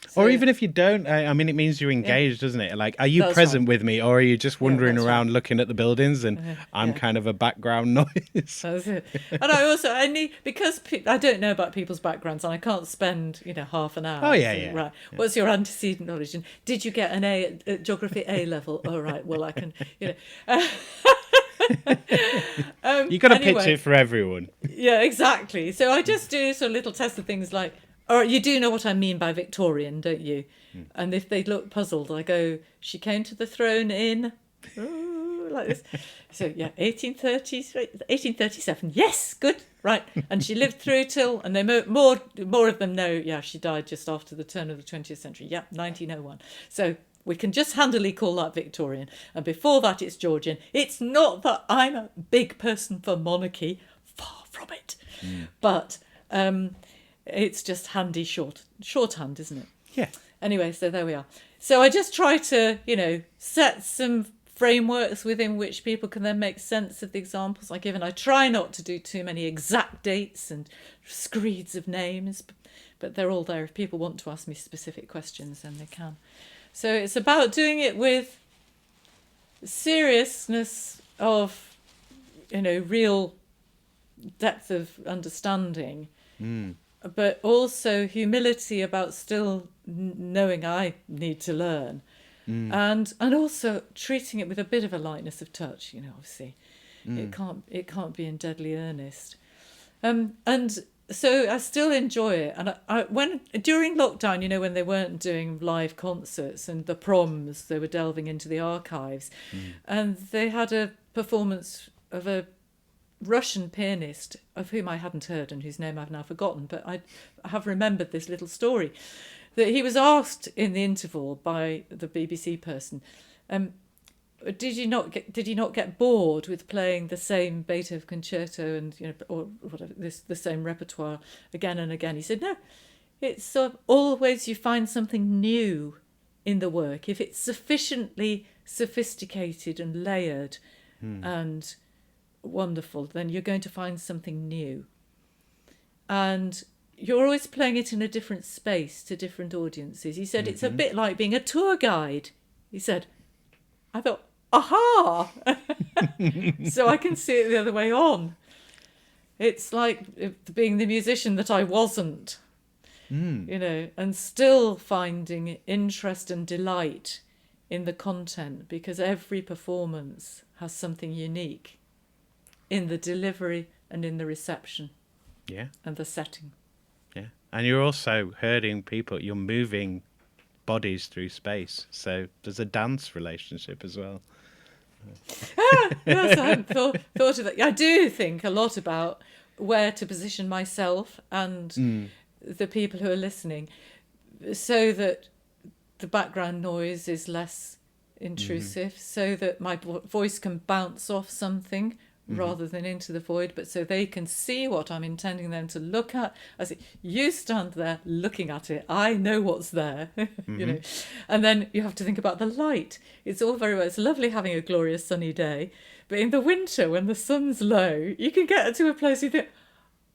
So, or even if you don't, I mean, it means you're engaged, doesn't it? Like, are you present with me, or are you just wandering around looking at the buildings and I'm kind of a background noise? That's it. And I need, because I don't know about people's backgrounds and I can't spend, half an hour. Oh, yeah. Right. What's your antecedent knowledge? And did you get an A at geography A level? All right. Well, I can, You've got to pitch it for everyone. Yeah, exactly. So I just do sort of little tests of things like, or you do know what I mean by Victorian, don't you? And if they look puzzled, I go, she came to the throne in, like this. So, 1837. Yes, good, right. And she lived through till, and they more of them know, she died just after the turn of the 20th century. 1901. So we can just handily call that Victorian. And before that, it's Georgian. It's not that I'm a big person for monarchy, far from it. But it's just handy shorthand, isn't it? Yeah. Anyway, so there we are. So I just try to, set some frameworks within which people can then make sense of the examples I give. And I try not to do too many exact dates and screeds of names, but they're all there. If people want to ask me specific questions, then they can. So it's about doing it with seriousness of, real depth of understanding, but also humility about still knowing I need to learn, and also treating it with a bit of a lightness of touch. Obviously, it can't be in deadly earnest, and so I still enjoy it. And when during lockdown, when they weren't doing live concerts and the proms, they were delving into the archives, and they had a performance of a Russian pianist of whom I hadn't heard and whose name I've now forgotten, but I have remembered this little story, that he was asked in the interval by the BBC person, did he not get bored with playing the same Beethoven concerto and or whatever, the same repertoire again and again? He said, no, it's always you find something new in the work if it's sufficiently sophisticated and layered and wonderful, then you're going to find something new, and you're always playing it in a different space to different audiences. He said it's a bit like being a tour guide. He said, I thought, aha. So I can see it the other way on. It's like being the musician that I wasn't, and still finding interest and delight in the content, because every performance has something unique in the delivery and in the reception, and the setting. And you're also herding people, you're moving bodies through space, so there's a dance relationship as well. Yes, I hadn't thought of that. I do think a lot about where to position myself and the people who are listening, so that the background noise is less intrusive, so that my voice can bounce off something rather than into the void, but so they can see what I'm intending them to look at. I say, you stand there looking at it. I know what's there, you know. And then you have to think about the light. It's all very well. It's lovely having a glorious sunny day, but in the winter when the sun's low, you can get to a place you think,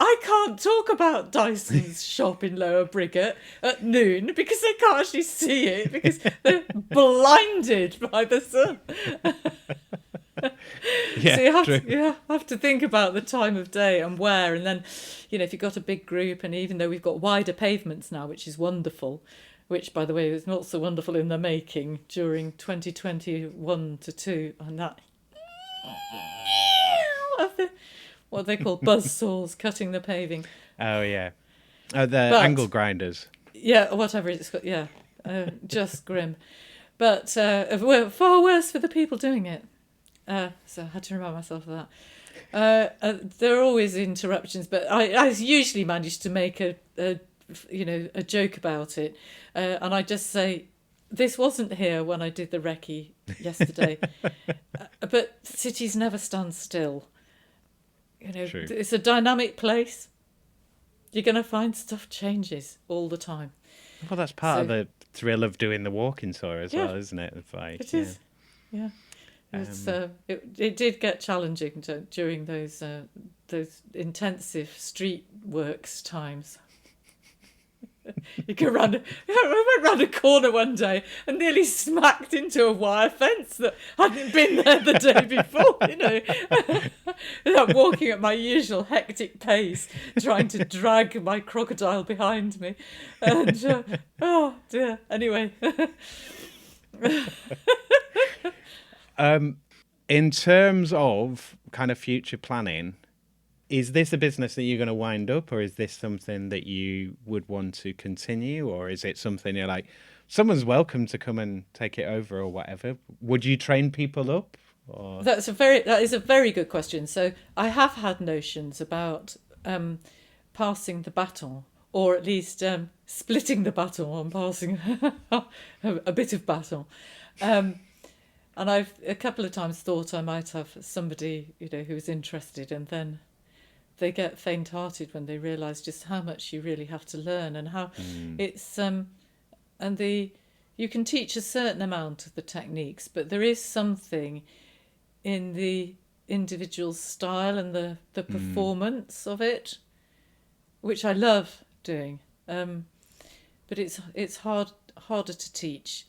I can't talk about Dyson's shop in Lower Briggate at noon because they can't actually see it because they're blinded by the sun. Yeah, so you have to think about the time of day and where, and then, you know, if you've got a big group, and even though we've got wider pavements now, which is wonderful, which, by the way, was not so wonderful in the making during 2021 to 2, and that of the, what they call buzz saws cutting the paving. Oh, yeah. Oh, the angle grinders. Yeah, whatever it's got, yeah. Just grim. But far worse for the people doing it. So I had to remind myself of that. There are always interruptions, but I usually manage to make a joke about it. And I just say, this wasn't here when I did the recce yesterday. But cities never stand still. You know, True. It's a dynamic place. You're going to find stuff changes all the time. Well, that's part of the thrill of doing the walking tour as well, isn't it? It is. Yeah. It did get challenging during those intensive street works times. I went round a corner one day and nearly smacked into a wire fence that hadn't been there the day before, you know. I'm walking at my usual hectic pace, trying to drag my crocodile behind me. And, oh dear, anyway. In terms of kind of future planning, is this a business that you're going to wind up, or is this something that you would want to continue, or is it something you're like, someone's welcome to come and take it over or whatever? Would you train people up? Or? That is a very good question. So I have had notions about passing the baton, or at least splitting the baton and passing a bit of baton. And I've a couple of times thought I might have somebody, you know, who's interested, and then they get faint-hearted when they realise just how much you really have to learn, and how it's you can teach a certain amount of the techniques, but there is something in the individual style and the performance of it, which I love doing. But it's harder to teach.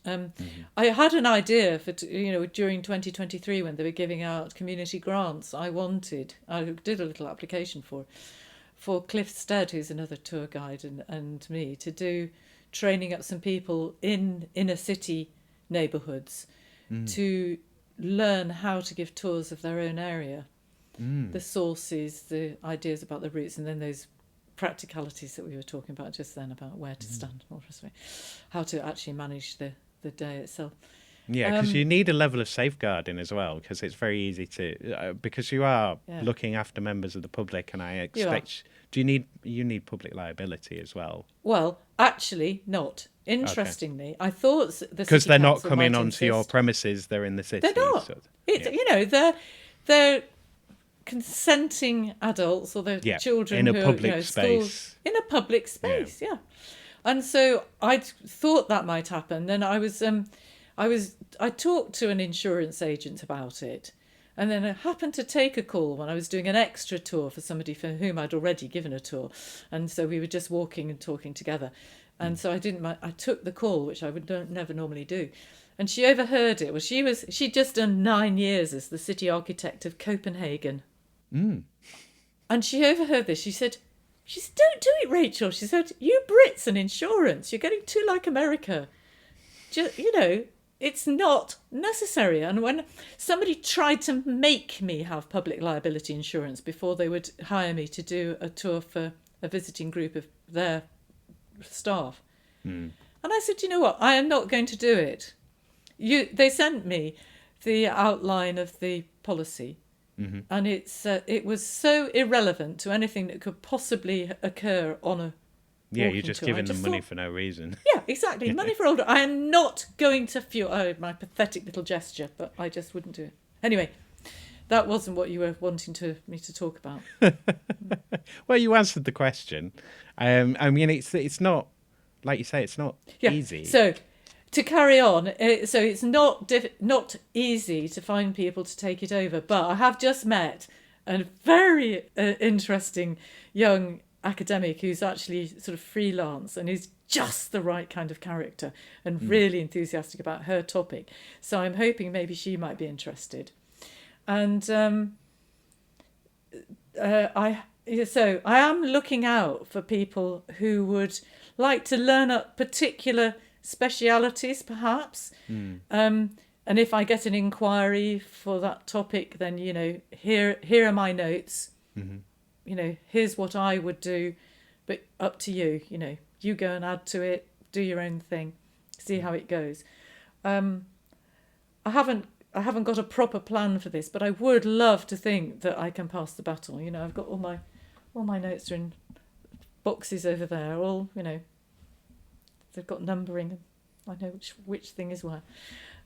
I had an idea for during 2023 when they were giving out community grants. I did a little application for Cliff Stead, who's another tour guide, and me, to do training up some people in inner city neighbourhoods to learn how to give tours of their own area, the sources, the ideas about the routes, and then those practicalities that we were talking about just then, about where to stand, how to actually manage the day itself. Yeah, because you need a level of safeguarding as well, because it's very easy to because you are looking after members of the public, and I expect you need public liability as well. Well, actually, not. Interestingly, I thought because they're not coming onto your premises; they're in the city. They're not. So, they're consenting adults, or the children in a public space. In a public space, yeah. And so I thought that might happen. Then I talked to an insurance agent about it, and then I happened to take a call when I was doing an extra tour for somebody for whom I'd already given a tour, and so we were just walking and talking together, and so I took the call, which I would never normally do. And she overheard it. Well, she'd just done 9 years as the city architect of Copenhagen. And she overheard this. She said, don't do it, Rachel. She said, you Brits and insurance, you're getting too like America. It's not necessary. And when somebody tried to make me have public liability insurance before they would hire me to do a tour for a visiting group of their staff, and I said, you know what, I am not going to do it. They sent me the outline of the policy. And it was so irrelevant to anything that could possibly occur on Yeah, walking you're just tour. giving them money for no reason. Yeah, exactly. Money for older. I am not going to fuel. Oh, my pathetic little gesture, but I just wouldn't do it. Anyway, that wasn't what you were wanting me to talk about. Well, you answered the question. I mean, it's not, like you say, it's not easy. So, to carry on, so it's not easy to find people to take it over. But I have just met a very interesting young academic who's actually sort of freelance and is just the right kind of character and really enthusiastic about her topic. So I'm hoping maybe she might be interested. And I am looking out for people who would like to learn up particular specialities, perhaps. And if I get an inquiry for that topic, then, you know, here are my notes. You know, here's what I would do, but up to you. You know, you go and add to it, do your own thing, see how it goes. I haven't got a proper plan for this, but I would love to think that I can pass the baton. You know, I've got all my notes are in boxes over there. All, you know, they've got numbering. I know which thing is where.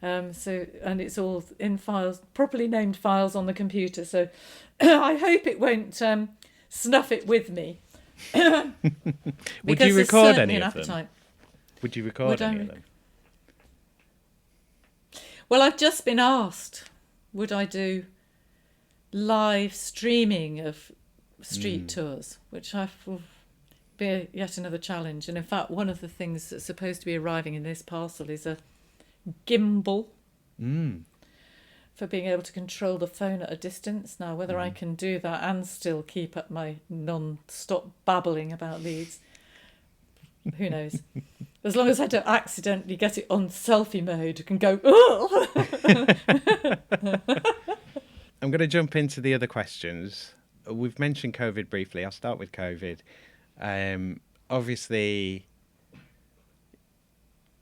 So, and it's all in files, properly named files on the computer. So I hope it won't snuff it with me. Would you record any of them? Would you record any of them? Well, I've just been asked, would I do live streaming of street tours, which will be yet another challenge. And in fact, one of the things that's supposed to be arriving in this parcel is a gimbal for being able to control the phone at a distance. Now, whether I can do that and still keep up my non-stop babbling about Leeds, who knows? As long as I don't accidentally get it on selfie mode and go, oh! I'm going to jump into the other questions. We've mentioned COVID briefly. I'll start with COVID. Obviously,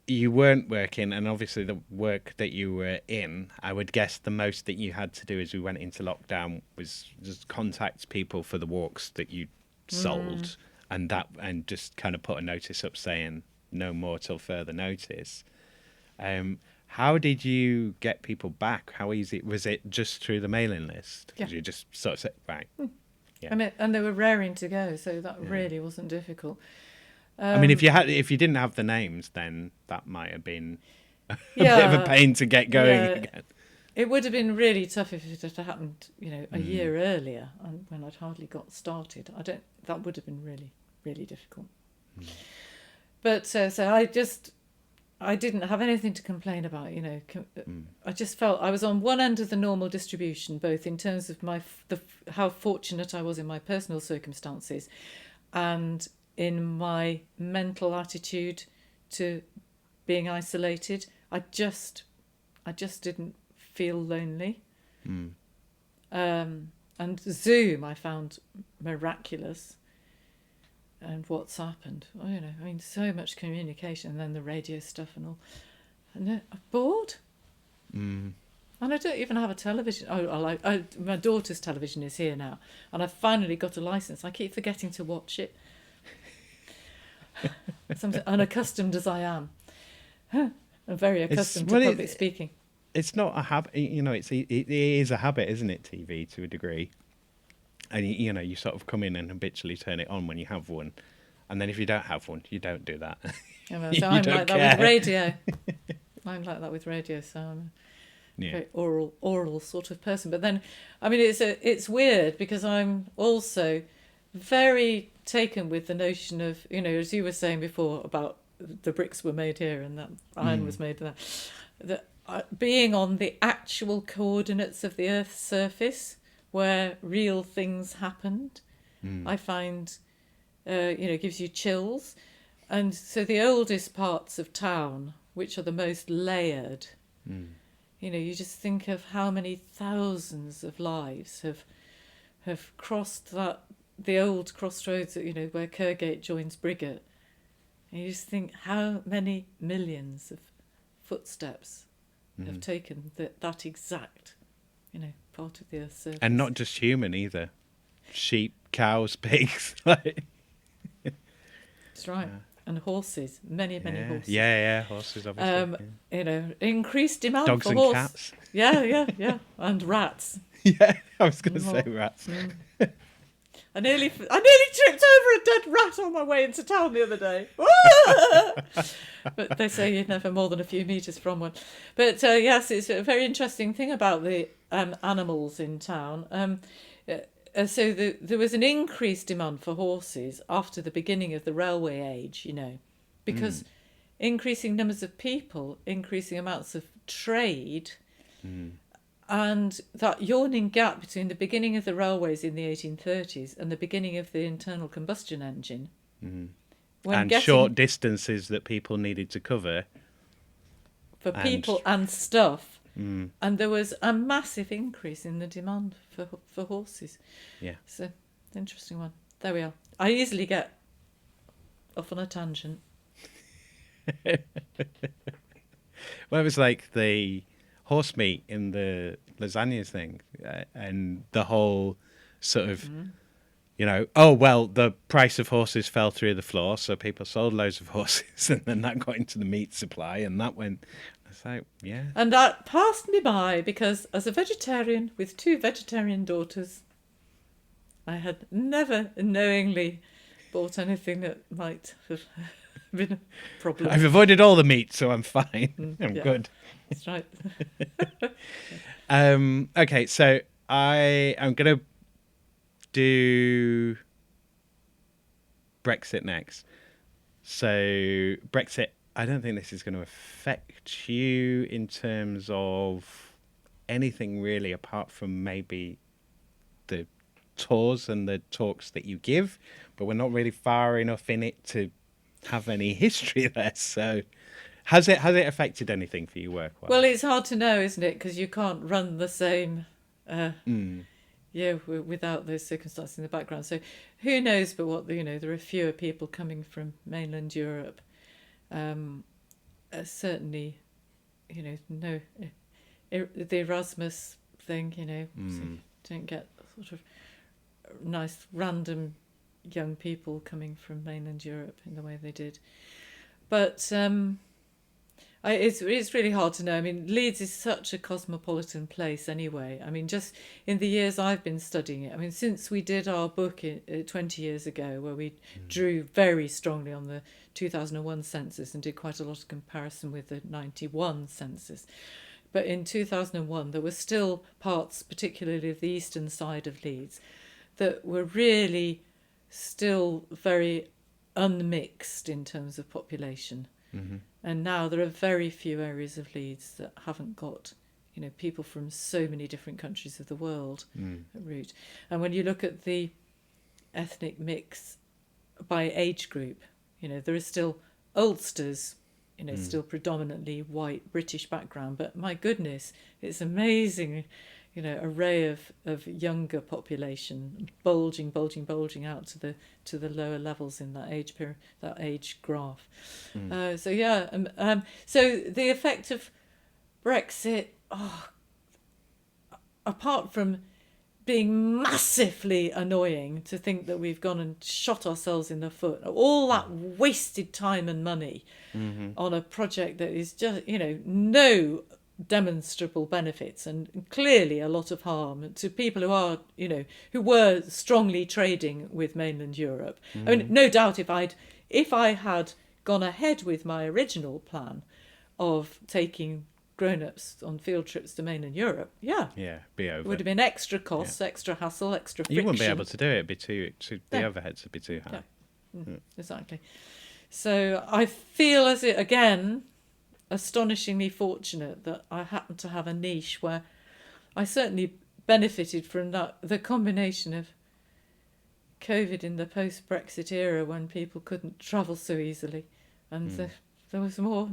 you weren't working, and obviously the work that you were in, I would guess the most that you had to do as we went into lockdown was just contact people for the walks that you sold, and just kind of put a notice up saying no more till further notice. How did you get people back? How easy was it? Just through the mailing list? Yeah. You just sort of said, right. Yeah. And they were raring to go, so that really wasn't difficult. I mean, if you didn't have the names, then that might have been a bit of a pain to get going again. It would have been really tough if it had happened, you know, a year earlier, and when I'd hardly got started. That would have been really, really difficult. But so I didn't have anything to complain about, you know. I just felt I was on one end of the normal distribution, both in terms of how fortunate I was in my personal circumstances, and in my mental attitude to being isolated. I just didn't feel lonely. And Zoom I found miraculous, and WhatsApp, and you know, I mean, so much communication, and then the radio stuff and all. And I'm bored. And I don't even have a television. My daughter's television is here now, and I've finally got a license. I keep forgetting to watch it. Something unaccustomed as I am. I'm very accustomed to public speaking. It's not a habit, you know. It is a habit, isn't it? TV to a degree, and you know, you sort of come in and habitually turn it on when you have one, and then if you don't have one, you don't do that. So I'm like that with radio. I'm like that with radio. So I'm a very oral sort of person. But then, I mean, it's weird because I'm also very taken with the notion of, you know, as you were saying before about the bricks were made here and that iron was made there, that being on the actual coordinates of the Earth's surface where real things happened, I find, you know, gives you chills. And so the oldest parts of town, which are the most layered, you know, you just think of how many thousands of lives have crossed the old crossroads, you know, where Kergate joins Briggate. And you just think how many millions of footsteps have taken that exact, you know, part of the Earth's surface. And not just human either. Sheep, cows, pigs. That's right. And horses, many horses. Yeah, horses, obviously. Increased demand Dogs for and horse. cats. Yeah. And rats. Yeah, I was going to say rats. I nearly tripped over a dead rat on my way into town the other day. But they say you're never more than a few metres from one. But yes, it's a very interesting thing about the animals in town. So there was an increased demand for horses after the beginning of the railway age, because increasing numbers of people, increasing amounts of trade, and that yawning gap between the beginning of the railways in the 1830s and the beginning of the internal combustion engine. Short distances that people needed to cover. For people and stuff. And there was a massive increase in the demand for horses. Yeah. So, interesting one. There we are. I easily get off on a tangent. Well, it was like the horse meat in the lasagnas thing, and the whole sort of, the price of horses fell through the floor, so people sold loads of horses, and then that got into the meat supply, and that went. So, yeah. And that passed me by because as a vegetarian with 2 vegetarian daughters, I had never knowingly bought anything that might have been a problem. I've avoided all the meat, so I'm fine. I'm good. That's right. Okay, so I am going to do Brexit next. So Brexit, I don't think this is going to affect you in terms of anything really, apart from maybe the tours and the talks that you give, but we're not really far enough in it to have any history there. So has it affected anything for your work? Well, it's hard to know, isn't it? Because you can't run the same without those circumstances in the background. So who knows? But there are fewer people coming from mainland Europe. Certainly, no, the Erasmus thing, so don't get sort of nice random young people coming from mainland Europe in the way they did. But it's really hard to know. I mean, Leeds is such a cosmopolitan place anyway. I mean, just in the years I've been studying it, I mean, since we did our book 20 years ago, where we drew very strongly on the 2001 census and did quite a lot of comparison with the 91 census. But in 2001, there were still parts, particularly of the eastern side of Leeds, that were really still very unmixed in terms of population. And now there are very few areas of Leeds that haven't got, people from so many different countries of the world at root. And when you look at the ethnic mix by age group, there are still Ulsters, still predominantly white British background, but my goodness, it's amazing, array of younger population bulging out to the lower levels in that age graph. So the effect of Brexit, apart from being massively annoying to think that we've gone and shot ourselves in the foot, all that wasted time and money on a project that is just, no demonstrable benefits and clearly a lot of harm to people who are, who were strongly trading with mainland Europe. I mean, no doubt if I had gone ahead with my original plan of taking grown-ups on field trips to mainland Europe, be over. It would have been extra costs, extra hassle, extra friction. You wouldn't be able to do it. It'd be the overheads would be too high. Exactly. So I feel again, astonishingly fortunate that I happened to have a niche where I certainly benefited from the combination of COVID in the post-Brexit era when people couldn't travel so easily, and there was more,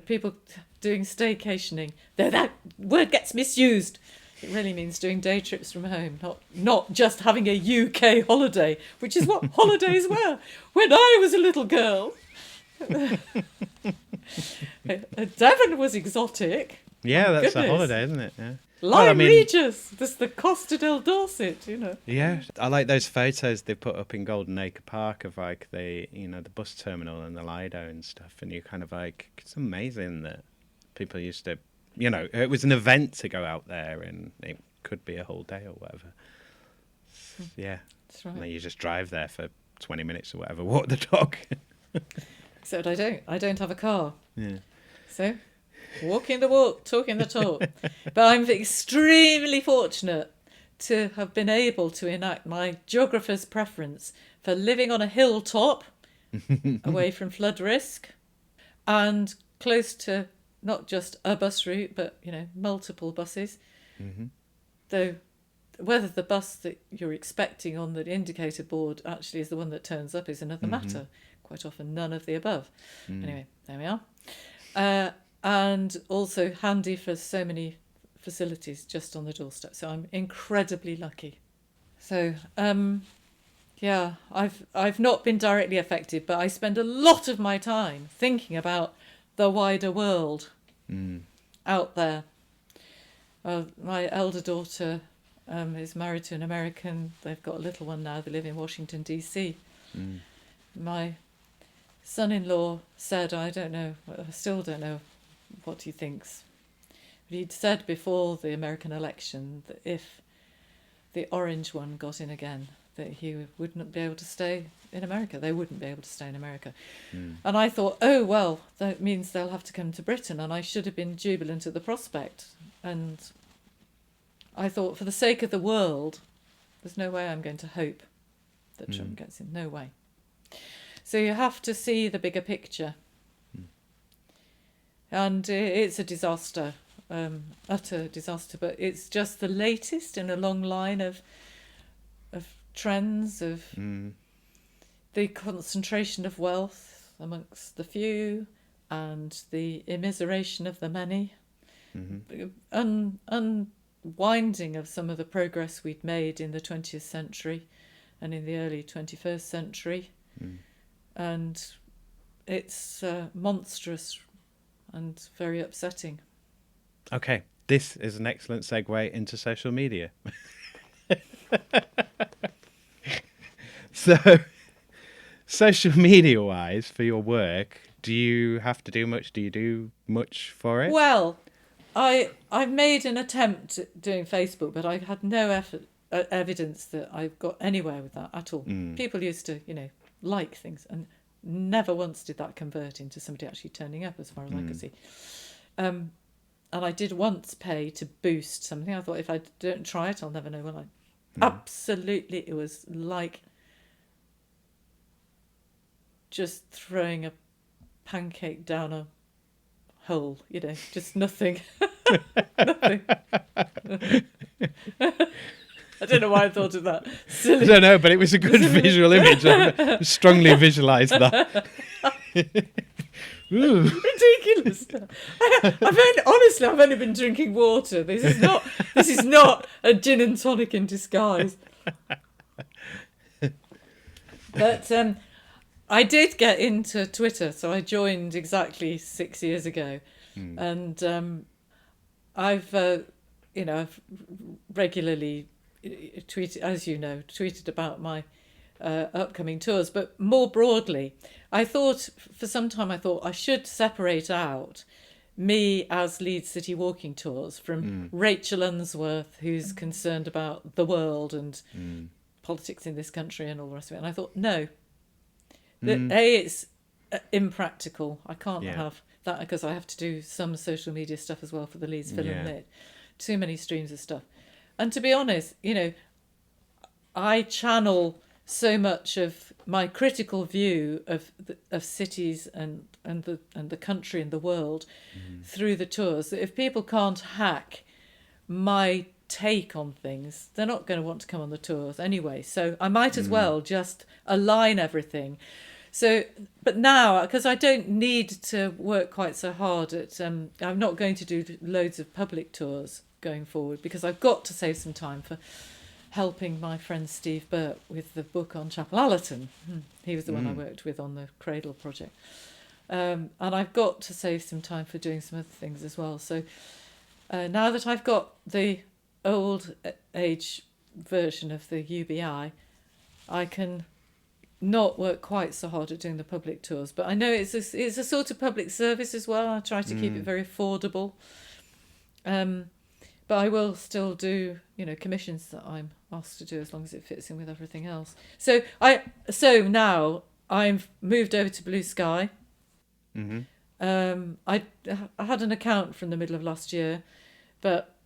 people doing staycationing. That word gets misused. It really means doing day trips from home, not just having a UK holiday, which is what holidays were when I was a little girl. Devon was exotic. Yeah, that's a holiday, isn't it? Yeah. Lyme Regis, this the Costa del Dorset, you know. Yeah, I like those photos they put up in Golden Acre Park of like the bus terminal and the Lido and stuff, and you kind of like, it's amazing that people used to, it was an event to go out there, and it could be a whole day or whatever. Yeah, that's right. And then you just drive there for 20 minutes or whatever, walk the dog. Except I don't have a car. Yeah. So, walking the walk, talking the talk. But I'm extremely fortunate to have been able to enact my geographer's preference for living on a hilltop, away from flood risk, and close to not just a bus route, but, multiple buses. Mm-hmm. Though whether the bus that you're expecting on the indicator board actually is the one that turns up is another matter. Quite often none of the above. Anyway, there we are. And also handy for so many facilities just on the doorstep. So I'm incredibly lucky. So, I've not been directly affected, but I spend a lot of my time thinking about the wider world out there. My elder daughter is married to an American. They've got a little one now. They live in Washington, D.C. My son-in-law said, I still don't know what he thinks. But he'd said before the American election that if the orange one got in again, that he wouldn't be able to stay in America. They wouldn't be able to stay in America. And I thought, oh, well, that means they'll have to come to Britain. And I should have been jubilant at the prospect. And I thought, for the sake of the world, there's no way I'm going to hope that Trump gets in. No way. So you have to see the bigger picture. And it's a disaster, utter disaster, but it's just the latest in a long line of trends of the concentration of wealth amongst the few and the immiseration of the many, unwinding of some of the progress we'd made in the 20th century and in the early 21st century. And it's monstrous and very upsetting. Okay, this is an excellent segue into social media. So, social media-wise, for your work, do you have to do much? Do you do much for it? Well, I've made an attempt at doing Facebook, but I had no evidence that I've got anywhere with that at all. People used to, like things, and never once did that convert into somebody actually turning up, as far as I could see. And I did once pay to boost something. I thought, if I don't try it, I'll never know, will I? Absolutely, it was like just throwing a pancake down a hole, just nothing. Nothing. I don't know why I thought of that. Silly. I don't know, but it was a good visual image. I strongly visualised that. Ridiculous. I've only been drinking water. This is not a gin and tonic in disguise. But I did get into Twitter, so I joined exactly 6 years ago, and I've regularly tweeted about my upcoming tours, but more broadly, I thought for some time I should separate out me as Leeds City Walking Tours from Rachael Unsworth, who's concerned about the world and politics in this country and all the rest of it. And I thought, no, it's impractical. I can't have that because I have to do some social media stuff as well for the Leeds Film and Lit. Too many streams of stuff. And to be honest, I channel so much of my critical view of cities and the country and the world through the tours that if people can't hack my take on things, they're not going to want to come on the tours anyway. So I might as well just align everything. So, but now, because I don't need to work quite so hard at, I'm not going to do loads of public tours going forward because I've got to save some time for helping my friend Steve Burt with the book on Chapel Allerton. He was the one I worked with on the Cradle project. And I've got to save some time for doing some other things as well. So now that I've got the old age version of the UBI, I can not work quite so hard at doing the public tours. But I know it's a sort of public service as well. I try to keep it very affordable. But I will still do, commissions that I'm asked to do as long as it fits in with everything else. So now I've moved over to Blue Sky. Mm-hmm. I had an account from the middle of last year, but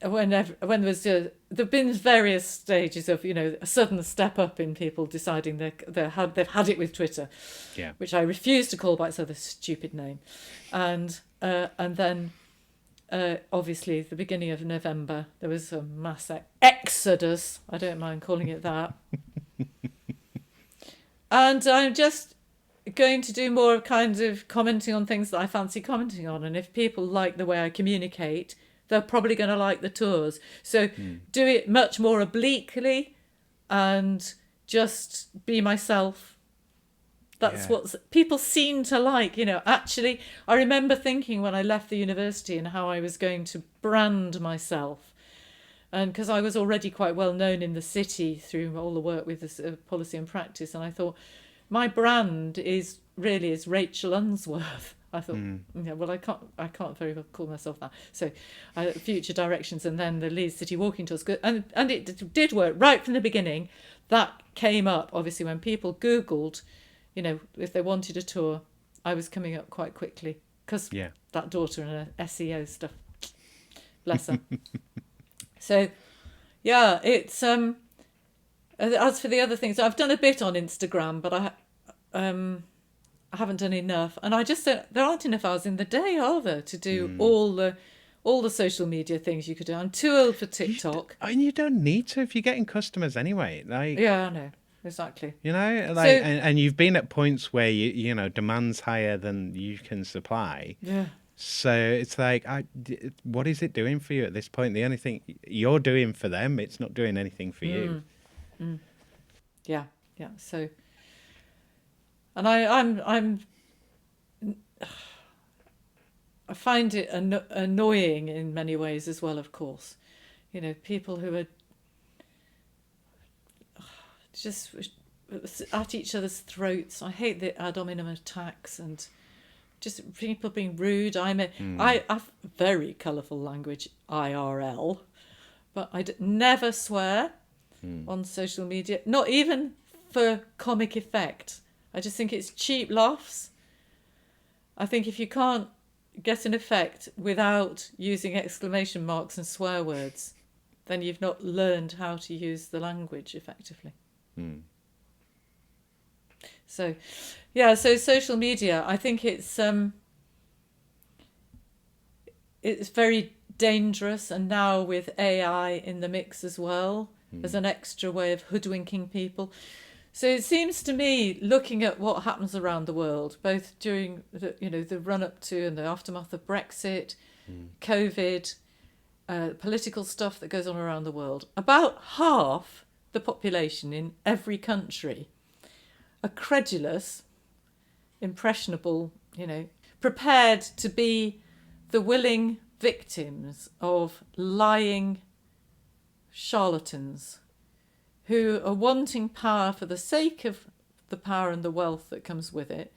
when there've been various stages of a sudden step up in people deciding they've had it with Twitter, which I refuse to call by its other stupid name, and then. Obviously, at the beginning of November, there was a mass exodus. I don't mind calling it that. And I'm just going to do more of kind of commenting on things that I fancy commenting on. And if people like the way I communicate, they're probably going to like the tours. So do it much more obliquely and just be myself. That's what people seem to like, Actually, I remember thinking when I left the university and how I was going to brand myself. And because I was already quite well known in the city through all the work with this, policy and practice. And I thought, my brand is Rachael Unsworth. I thought, well, I can't very well call myself that. So Future Directions and then the Leeds City Walking Tours. And it did work right from the beginning. That came up, obviously, when people Googled, if they wanted a tour, I was coming up quite quickly because that daughter and her SEO stuff, bless her. So, it's as for the other things, I've done a bit on Instagram, but I haven't done enough, and I just don't. There aren't enough hours in the day, are there, to do all the social media things you could do. I'm too old for TikTok, and you don't need to if you're getting customers anyway. I know. Exactly. And you've been at points where demand's higher than you can supply. Yeah. So it's like, what is it doing for you at this point? The only thing you're doing for them, it's not doing anything for you. Yeah. So, and I find it annoying in many ways as well. Of course, people who are just at each other's throats. I hate the ad hominem attacks and just people being rude. I have very colourful language IRL, but I never swear on social media, not even for comic effect. I just think it's cheap laughs. I think if you can't get an effect without using exclamation marks and swear words, then you've not learned how to use the language effectively. So social media, I think it's very dangerous, and now with AI in the mix as well, as an extra way of hoodwinking people. So it seems to me, looking at what happens around the world, both during the run up to and the aftermath of Brexit, COVID, political stuff that goes on around the world, about half the population in every country are credulous, impressionable, prepared to be the willing victims of lying charlatans who are wanting power for the sake of the power and the wealth that comes with it,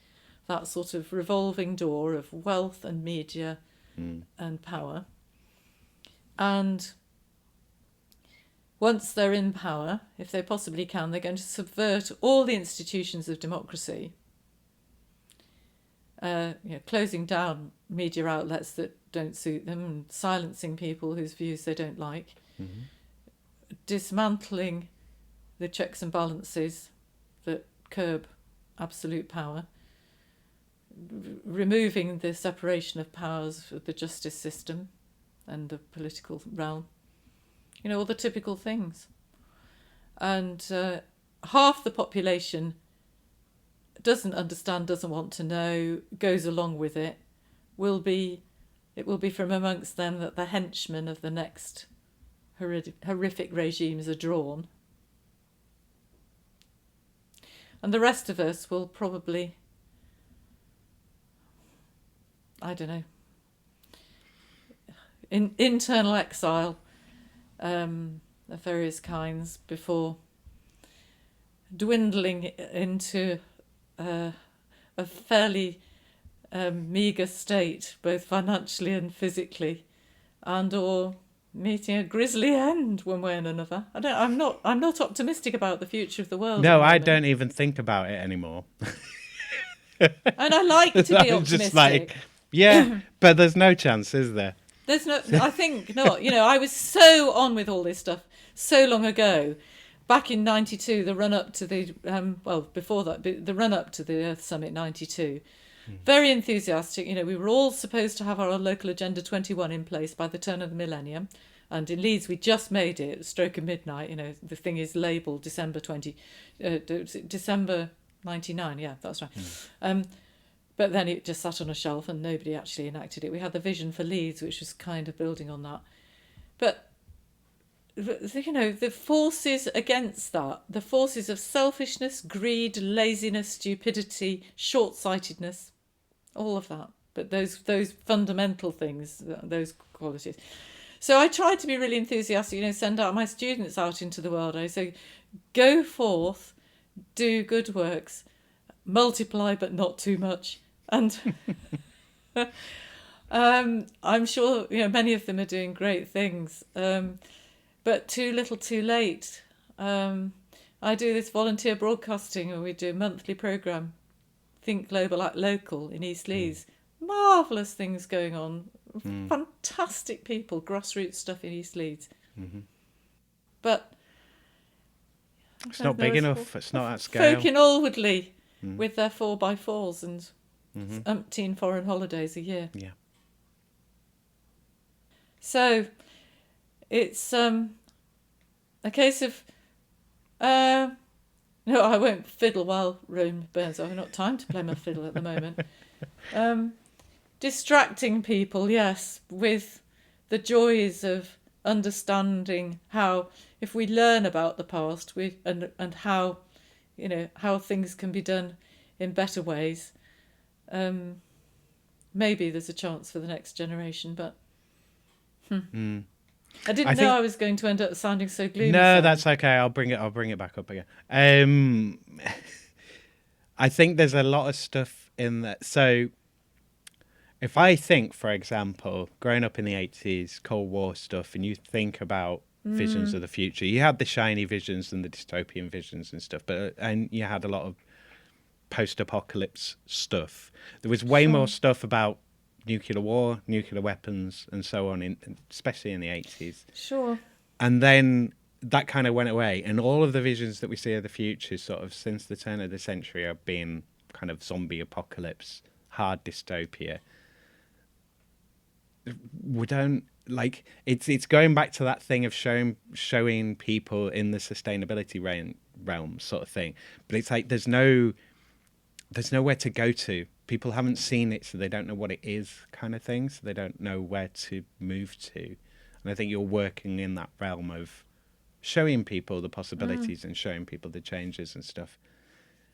that sort of revolving door of wealth and media and power. And once they're in power, if they possibly can, they're going to subvert all the institutions of democracy, closing down media outlets that don't suit them, and silencing people whose views they don't like, dismantling the checks and balances that curb absolute power, removing the separation of powers of the justice system and the political realm. All the typical things. And half the population doesn't understand, doesn't want to know, goes along with it. It will be from amongst them that the henchmen of the next horrific regimes are drawn. And the rest of us will probably, I don't know, internal exile of various kinds before dwindling into a fairly meagre state, both financially and physically, and or meeting a grisly end one way and another. I'm not optimistic about the future of the world. No, I don't even think about it anymore. And I like to be I'm optimistic. just like, yeah, but there's no chance, is there? There's no. I think not. I was so on with all this stuff so long ago. Back in '92, the run up to the before that, the run up to the Earth Summit '92. Very enthusiastic. We were all supposed to have our local Agenda 21 in place by the turn of the millennium. And in Leeds, we just made it, stroke of midnight. The thing is labelled December 99. Yeah, that's right. But then it just sat on a shelf and nobody actually enacted it. We had the vision for Leeds, which was kind of building on that. But, the forces against that, the forces of selfishness, greed, laziness, stupidity, short-sightedness, all of that. But those fundamental things, those qualities. So I tried to be really enthusiastic, send out my students out into the world. I say, go forth, do good works, multiply but not too much. And I'm sure many of them are doing great things, but too little too late. I do this volunteer broadcasting, and we do a monthly programme, Think Global Act Local in East Leeds. Marvellous things going on. Fantastic people, grassroots stuff in East Leeds. But it's not big enough. It's not at scale. Folk in Alwoodley with their 4x4s and umpteen foreign holidays a year. Yeah. So it's a case of no, I won't fiddle while Rome burns. I've not time to play my fiddle at the moment. Distracting people, yes, with the joys of understanding how, if we learn about the past, and how, how things can be done in better ways. Maybe there's a chance for the next generation, but I didn't know I was going to end up sounding so gloomy. No, that's okay. I'll bring it back up again. I think there's a lot of stuff in that. So if I think, for example, growing up in the 80s, Cold War stuff, and you think about visions of the future, you had the shiny visions and the dystopian visions and stuff, and you had a lot of post-apocalypse stuff. There was way more stuff about nuclear war, nuclear weapons, and so on, especially in the 80s. Sure. And then that kind of went away, and all of the visions that we see of the future, sort of since the turn of the century, have been kind of zombie apocalypse, hard dystopia. We don't like it's going back to that thing of showing people in the sustainability realm sort of thing, but it's like there's nowhere to go to. People haven't seen it, so they don't know what it is, kind of thing, so they don't know where to move to. And I think you're working in that realm of showing people the possibilities and showing people the changes and stuff.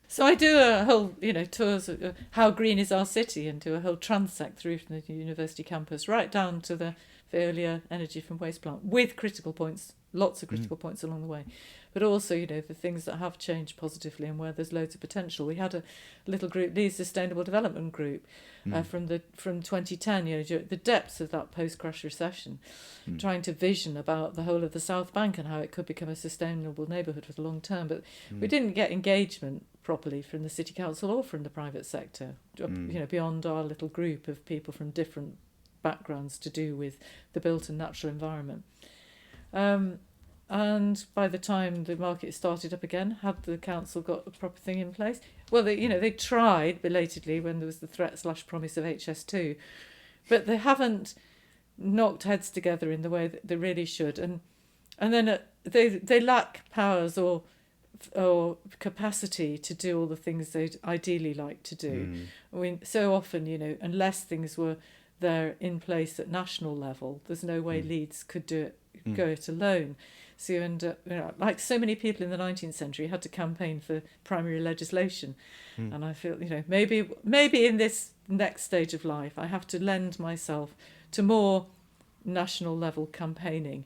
So I do a whole, tours of how green is our city, and do a whole transect through from the university campus right down to the Veolia energy from waste plant, with critical points, lots of critical points along the way. But also, the things that have changed positively and where there's loads of potential. We had a little group, Leeds Sustainable Development Group, from 2010, the depths of that post-crash recession, trying to vision about the whole of the South Bank and how it could become a sustainable neighbourhood for the long term. But we didn't get engagement properly from the city council or from the private sector, beyond our little group of people from different backgrounds to do with the built and natural environment. And by the time the market started up again, had the council got a proper thing in place? Well, they tried belatedly when there was the threat/promise of HS2, but they haven't knocked heads together in the way that they really should. And then they lack powers or capacity to do all the things they'd ideally like to do. I mean, so often, unless things were there in place at national level, there's no way Leeds could do it, go it alone. So you end up, like so many people in the 19th century had to campaign for primary legislation. And I feel, maybe in this next stage of life, I have to lend myself to more national level campaigning.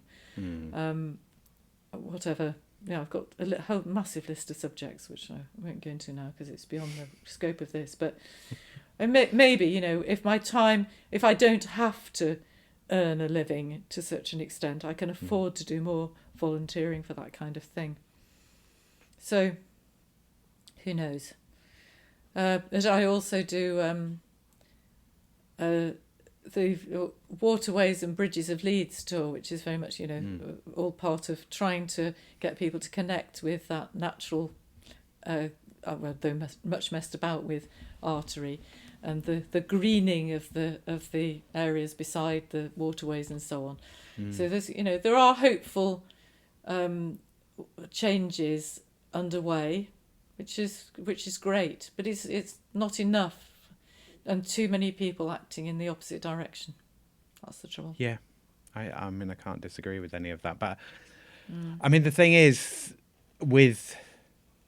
Whatever. Yeah, I've got a whole massive list of subjects which I won't go into now because it's beyond the scope of this. But maybe, you know, if I don't have to earn a living to such an extent, I can afford to do more volunteering for that kind of thing. So, who knows? But I also do the Waterways and Bridges of Leeds tour, which is very much, you know, all part of trying to get people to connect with that natural, well, though much messed about with artery, and the greening of the areas beside the waterways and so on. So there's, you know, there are hopeful changes underway, which is great, but it's not enough. And too many people acting in the opposite direction. That's the trouble. Yeah, I mean, I can't disagree with any of that. But I mean, the thing is, with,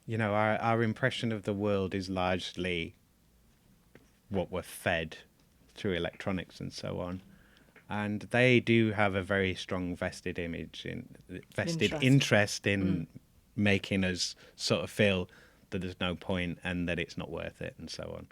you know, our impression of the world is largely what we're fed through electronics and so on. And they do have a very strong vested interest in making us sort of feel that there's no point and that it's not worth it and so on.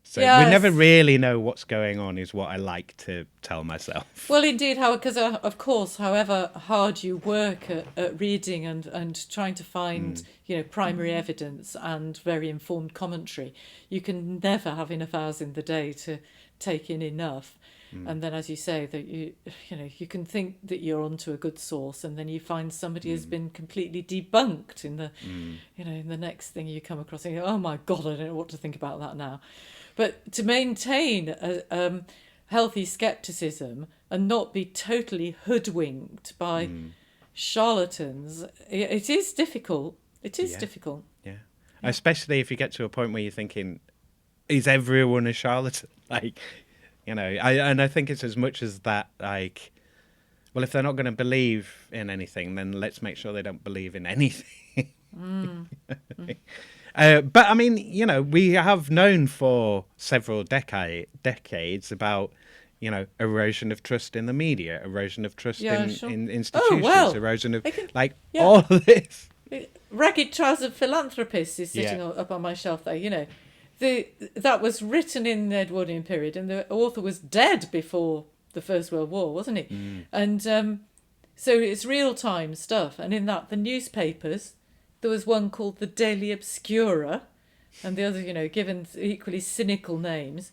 So we never really know what's going on, is what I like to tell myself. Well, indeed, because of course, however hard you work at reading and trying to find, you know, primary evidence and very informed commentary, you can never have enough hours in the day to take in enough. And then, as you say, that you know, you can think that you're onto a good source, and then you find somebody has been completely debunked in the, you know, in the next thing you come across, and you go, oh my God, I don't know what to think about that now. But to maintain a healthy scepticism and not be totally hoodwinked by charlatans, it is difficult. It is difficult. Yeah. Especially if you get to a point where you're thinking, is everyone a charlatan? Like, you know, I think it's as much as that, like, well, if they're not going to believe in anything, then let's make sure they don't believe in anything. But I mean, you know, we have known for several decades about, you know, erosion of trust in the media, erosion of trust in institutions, erosion of all of this. Ragged trousered philanthropist is sitting up on my shelf there, you know. That was written in the Edwardian period, and the author was dead before the First World War, wasn't he? And so it's real-time stuff. And in that, the newspapers, there was one called the Daily Obscurer, and the other, you know, given equally cynical names.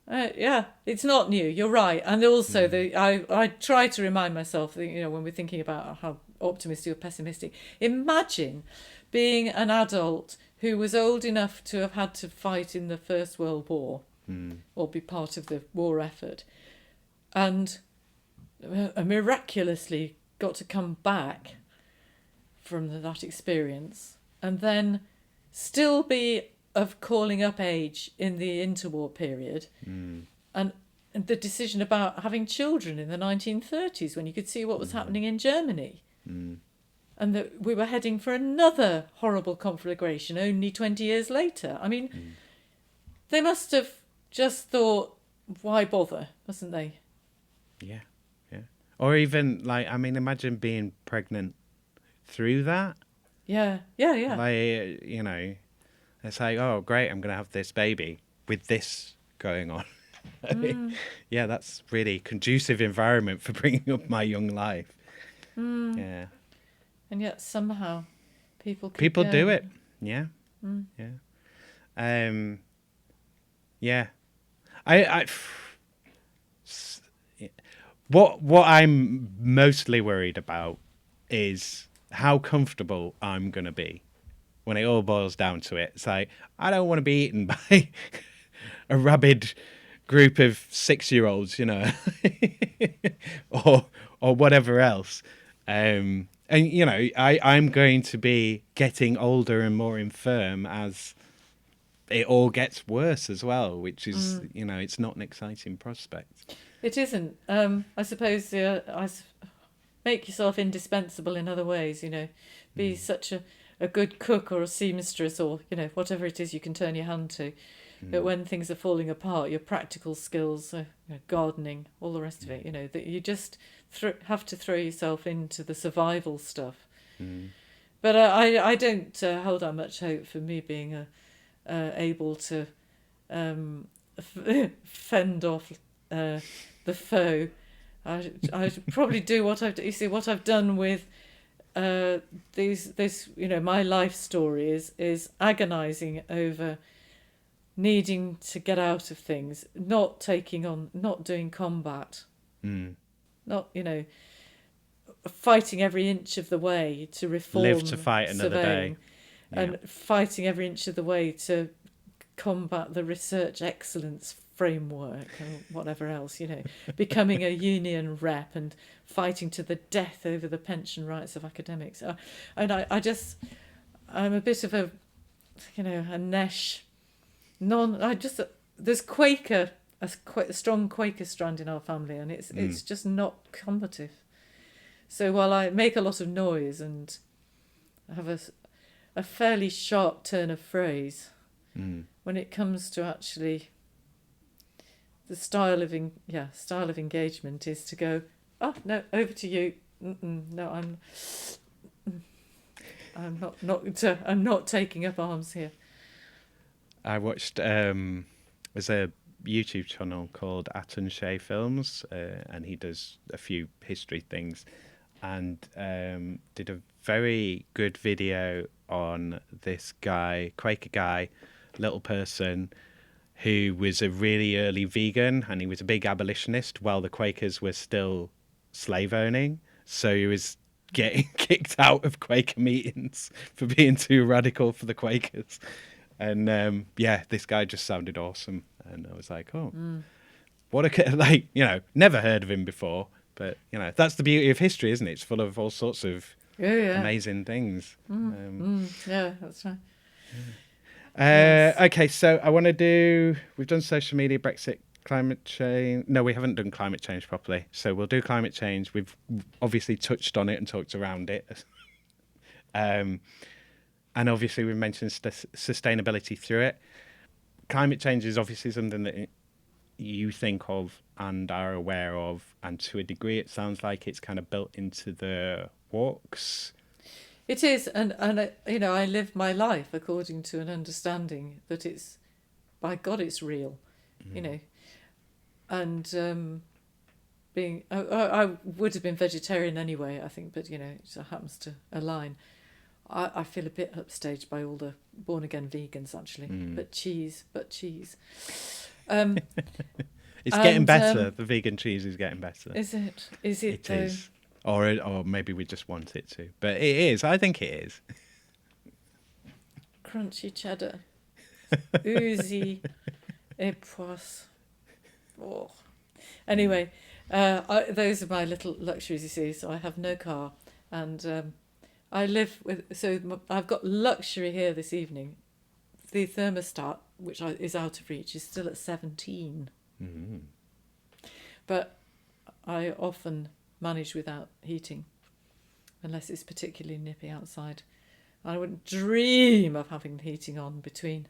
It's not new, you're right. And also, I try to remind myself that, you know, when we're thinking about how optimistic or pessimistic, imagine being an adult who was old enough to have had to fight in the First World War or be part of the war effort, and miraculously got to come back from that experience, and then still be of calling up age in the interwar period, and the decision about having children in the 1930s when you could see what was happening in Germany. And that we were heading for another horrible conflagration only 20 years later. I mean, they must have just thought, why bother, mustn't they? Yeah. Or even, like, I mean, imagine being pregnant through that. Yeah. Like, you know, it's like, oh, great, I'm going to have this baby with this going on. Yeah, that's really conducive environment for bringing up my young life. Yeah. And yet somehow people do it. Yeah. Yeah. I what I'm mostly worried about is how comfortable I'm going to be when it all boils down to it. It's like, I don't want to be eaten by a rabid group of 6-year-olds, you know, or whatever else. And, you know, I'm going to be getting older and more infirm as it all gets worse as well, which is, you know, it's not an exciting prospect. It isn't. I suppose make yourself indispensable in other ways, you know. Be such a good cook or a seamstress or, you know, whatever it is you can turn your hand to. But when things are falling apart, your practical skills, gardening, all the rest of it, that you just have to throw yourself into the survival stuff. But I don't hold out much hope for me being able to fend off the foe. I probably do what I've done with my life story is agonizing over needing to get out of things, not doing combat, not fighting every inch of the way to reform, live to fight another surveying, day, and fighting every inch of the way to combat the research excellence framework and whatever else, becoming a union rep and fighting to the death over the pension rights of academics. I'm a bit of a nesh. There's Quaker, quite a strong Quaker strand in our family, and it's just not combative. So while I make a lot of noise and have a fairly sharp turn of phrase, when it comes to actually the style of engagement is to go, oh no, over to you. No, I'm not taking up arms here. I watched there's a YouTube channel called Aton Shea Films, and he does a few history things, and did a very good video on this guy, Quaker guy, little person, who was a really early vegan, and he was a big abolitionist while the Quakers were still slave owning. So he was getting kicked out of Quaker meetings for being too radical for the Quakers. And this guy just sounded awesome, and I was like, oh, what a never heard of him before, but that's the beauty of history, isn't it? It's full of all sorts of amazing things. Yeah, that's right. Yes. Okay, so we've done social media, Brexit, climate change. No, we haven't done climate change properly, so we'll do climate change. We've obviously touched on it and talked around it. And obviously we've mentioned sustainability through it. Climate change is obviously something that you think of and are aware of, and to a degree it sounds like it's kind of built into the walks. It is, and I live my life according to an understanding that it's, by God, it's real, and being I would have been vegetarian anyway, I think, but it happens to align. I feel a bit upstaged by all the born again vegans actually, but cheese. It's getting better. The vegan cheese is getting better. Is it? It though? Is. Or maybe we just want it to. But it is. I think it is. Crunchy cheddar. Oozy. Epoisse. Oh. Anyway, those are my little luxuries, you see. So I have no car. And I live with... So I've got luxury here this evening. The thermostat, which is out of reach, is still at 17. Mm-hmm. But I often manage without heating, unless it's particularly nippy outside. I wouldn't dream of having the heating on between,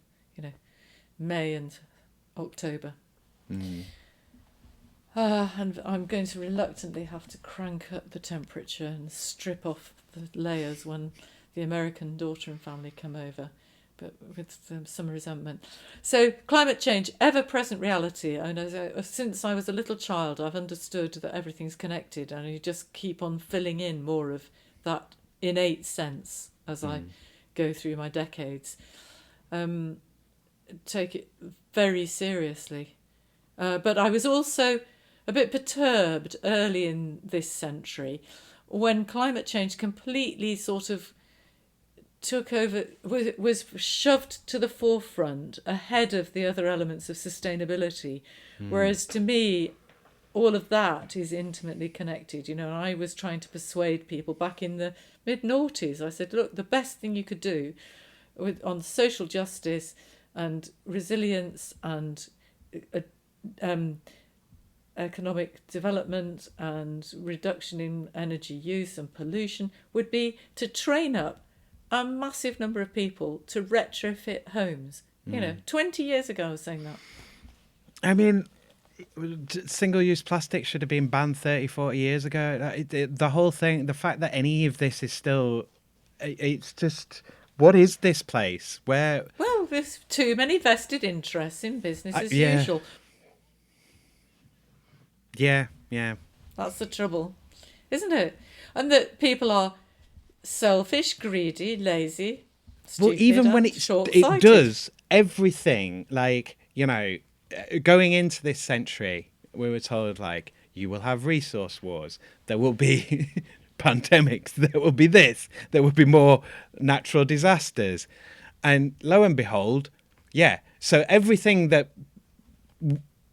May and October. And I'm going to reluctantly have to crank up the temperature and strip off the layers when the American daughter and family come over, but with some resentment. So climate change, ever-present reality. And since I was a little child, I've understood that everything's connected, and you just keep on filling in more of that innate sense as I go through my decades. Take it very seriously. But I was also a bit perturbed early in this century when climate change completely sort of took over, was shoved to the forefront ahead of the other elements of sustainability. Whereas to me, all of that is intimately connected. I was trying to persuade people back in the mid-noughties. I said, look, the best thing you could do on social justice and resilience and economic development and reduction in energy use and pollution would be to train up a massive number of people to retrofit homes Mm. 20 years ago I was saying that. I mean, single-use plastic should have been banned 30, 40 years ago. The whole thing, the fact that any of this is still... It's just... What is this place? Where... Well, there's too many vested interests in business as yeah. usual. Yeah. That's the trouble, isn't it? And that people are selfish, greedy, lazy, stupid, well, even when it does everything, like, going into this century, we were told, like, you will have resource wars, there will be pandemics, there will be this, there will be more natural disasters. And lo and behold, so everything that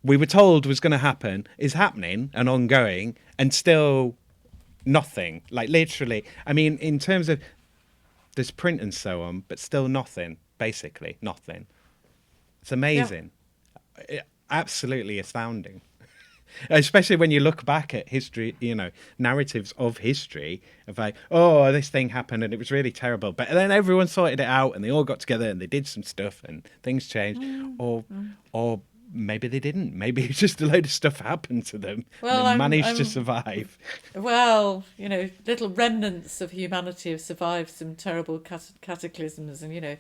we were told was going to happen is happening and ongoing, and still nothing. Like, literally, I mean, in terms of there's print and so on, but still nothing, basically nothing. It's amazing. Absolutely astounding. Especially when you look back at history, narratives of history of like, oh, this thing happened and it was really terrible. But then everyone sorted it out and they all got together and they did some stuff and things changed. Or maybe they didn't. Maybe it's just a load of stuff happened to them and they managed to survive. Well, little remnants of humanity have survived some terrible cataclysms. And,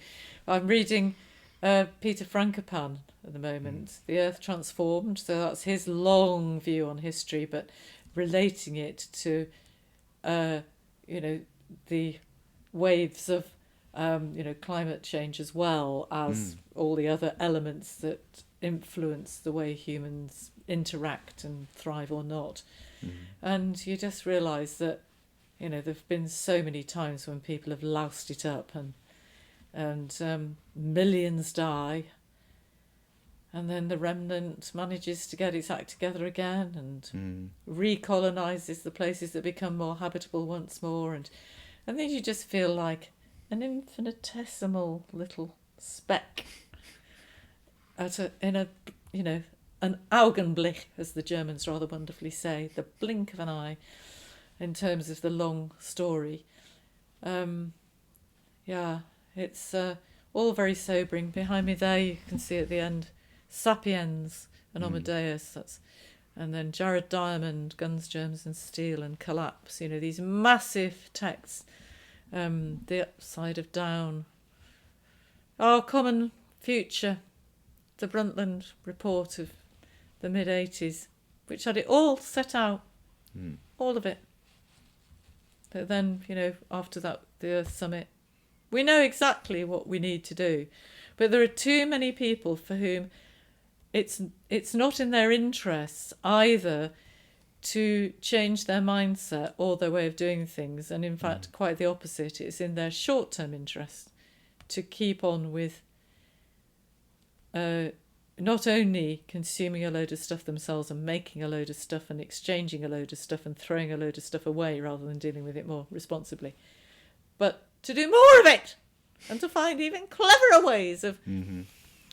I'm reading Peter Frankopan at the moment, The Earth Transformed. So that's his long view on history, but relating it to, the waves of, climate change as well as all the other elements that influence the way humans interact and thrive or not. And you just realise that, there've been so many times when people have loused it up and millions die, and then the remnant manages to get its act together again and recolonises the places that become more habitable once more, and then you just feel like an infinitesimal little speck in an Augenblick, as the Germans rather wonderfully say, the blink of an eye, in terms of the long story. It's all very sobering. Behind me there, you can see at the end, Sapiens and Amadeus. And then Jared Diamond, Guns, Germs and Steel and Collapse. These massive texts. The Upside of Down. Our Common Future. The Brundtland Report of the mid-80s, which had it all set out. All of it. But then, after that, the Earth Summit, we know exactly what we need to do. But there are too many people for whom it's not in their interests either to change their mindset or their way of doing things. And in fact, quite the opposite. It's in their short-term interest to keep on with not only consuming a load of stuff themselves and making a load of stuff and exchanging a load of stuff and throwing a load of stuff away rather than dealing with it more responsibly, but to do more of it and to find even cleverer ways of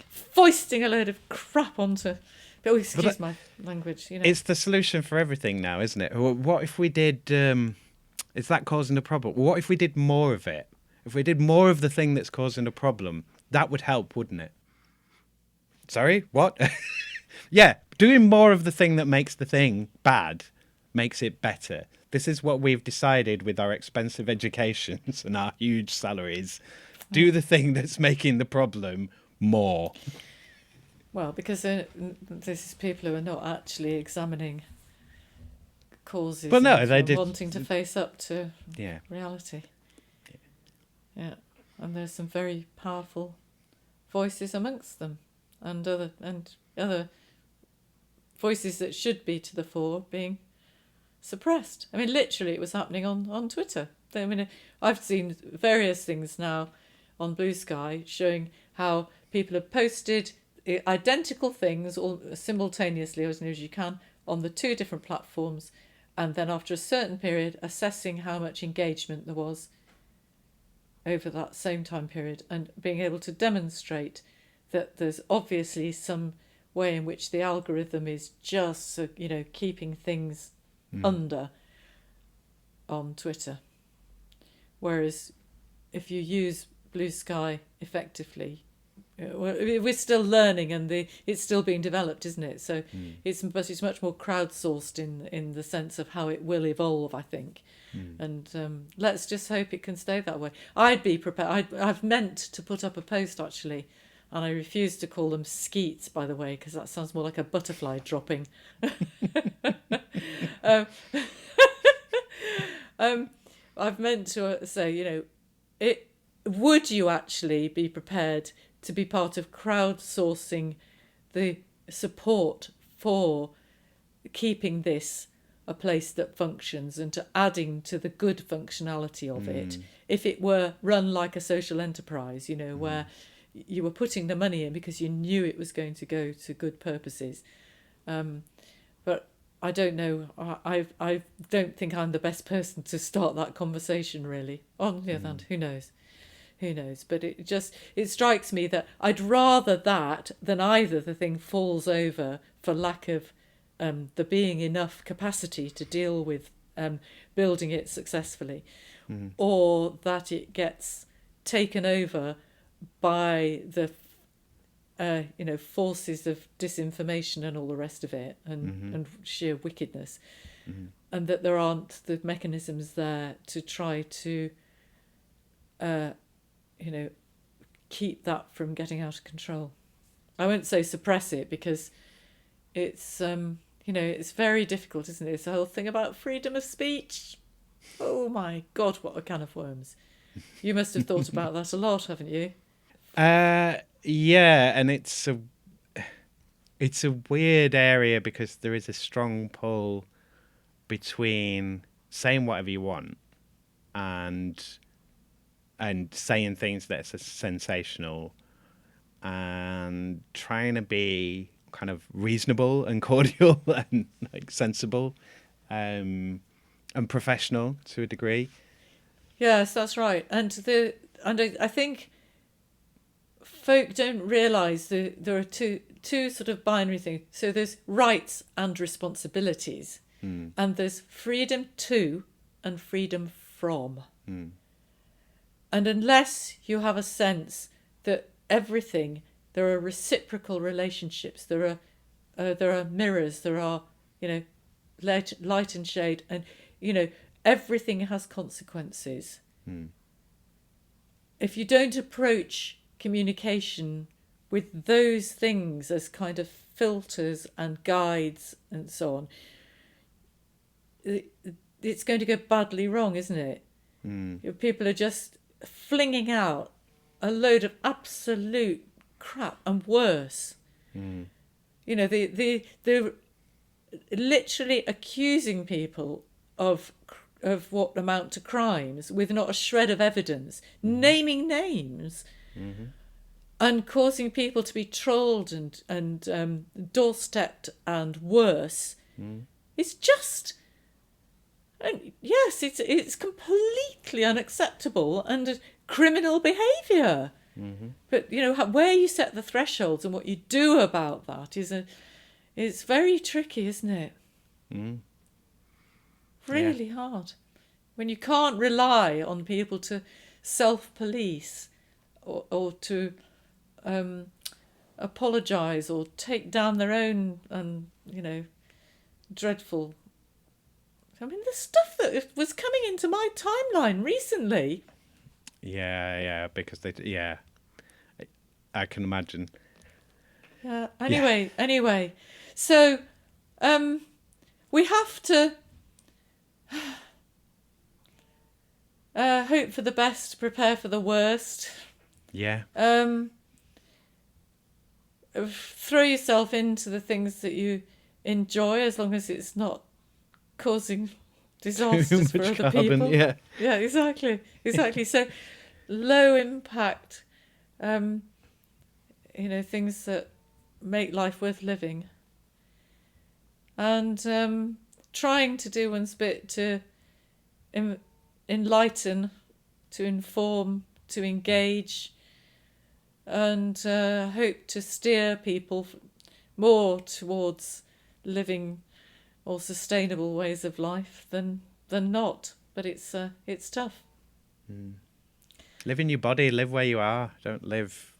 foisting a load of crap onto... But excuse my language, It's the solution for everything now, isn't it? What if we did... is that causing a problem? What if we did more of it? If we did more of the thing that's causing a problem, that would help, wouldn't it? Sorry, what? Yeah, doing more of the thing that makes the thing bad makes it better. This is what we've decided with our expensive educations and our huge salaries. Do the thing that's making the problem more. Well, because this is people who are not actually examining causes. Well, no, they did wanting to face up to reality. Yeah, and there's some very powerful voices amongst them, and other voices that should be to the fore being suppressed. I mean, literally, it was happening on Twitter. I mean, I've seen various things now on Blue Sky showing how people have posted identical things all simultaneously, as near as you can, on the two different platforms, and then after a certain period assessing how much engagement there was over that same time period, and being able to demonstrate that there's obviously some way in which the algorithm is just keeping things under on Twitter, whereas if you use Blue Sky effectively, we're still learning, and it's still being developed, isn't it? So it's much more crowdsourced in the sense of how it will evolve, I think. And let's just hope it can stay that way. I'd be prepared. I've meant to put up a post, actually, and I refuse to call them skeets, by the way, because that sounds more like a butterfly dropping. I've meant to say, would you actually be prepared to be part of crowdsourcing the support for keeping this a place that functions and to adding to the good functionality of it, if it were run like a social enterprise, where you were putting the money in because you knew it was going to go to good purposes. But I don't know. I don't think I'm the best person to start that conversation, really. On the other hand, who knows? Who knows? But it strikes me that I'd rather that than either the thing falls over for lack of there being enough capacity to deal with building it successfully, or that it gets taken over by the forces of disinformation and all the rest of it, and sheer wickedness, and that there aren't the mechanisms there to try to keep that from getting out of control. I won't say suppress it, because it's it's very difficult, isn't it? It's the whole thing about freedom of speech. Oh my God, what a can of worms. You must have thought about that a lot, haven't you? Yeah, and it's a weird area, because there is a strong pull between saying whatever you want and saying things that's sensational, and trying to be kind of reasonable and cordial and like sensible and professional to a degree. Yes, that's right. And I think folk don't realise that there are two sort of binary things. So there's rights and responsibilities, and there's freedom to and freedom from. And unless you have a sense that everything, there are reciprocal relationships, there are mirrors, there are light and shade, and everything has consequences. If you don't approach communication with those things as kind of filters and guides and so on, it's going to go badly wrong, isn't it? People are just flinging out a load of absolute crap and worse. They're literally accusing people of what amount to crimes with not a shred of evidence, naming names, and causing people to be trolled and doorstepped and worse. It's just, yes, it's completely unacceptable and criminal behaviour. But where you set the thresholds and what you do about that it's very tricky, isn't it? Really hard. When you can't rely on people to self-police or to apologise or take down their own dreadful. I mean, the stuff that was coming into my timeline recently. Yeah, because I can imagine. Anyway, so we have to hope for the best, prepare for the worst. Yeah. Throw yourself into the things that you enjoy, as long as it's not causing disasters for other people. Yeah, exactly. So low impact, things that make life worth living, and trying to do one's bit to enlighten, to inform, to engage, and hope to steer people more towards living more sustainable ways of life than not. But it's tough. Live in your body, live where you are. Don't live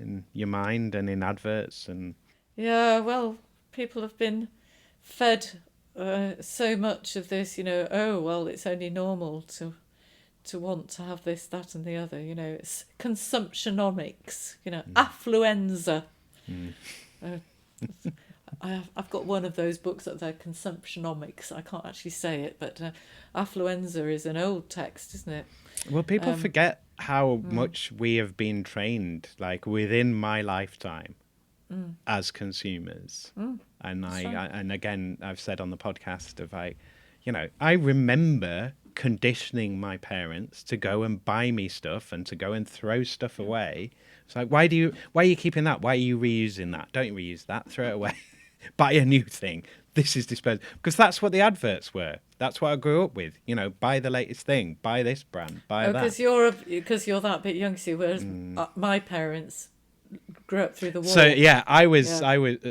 in your mind and in adverts and. Yeah, well, people have been fed so much of this, oh, well, it's only normal to want to have this, that and the other, it's consumptionomics, affluenza. I've got one of those books that they're consumptionomics. I can't actually say it, but affluenza is an old text, isn't it? Well, people forget how much we have been trained, like within my lifetime, as consumers. And and again, I've said on the podcast of I remember conditioning my parents to go and buy me stuff and to go and throw stuff away. It's like, why are you keeping that? Why are you reusing that? Don't reuse that. Throw it away. Buy a new thing. This is disposable. Because that's what the adverts were. That's what I grew up with. Buy the latest thing. Buy this brand. Buy that. Because you're that bit younger, whereas my parents grew up through the war. So yeah, I was.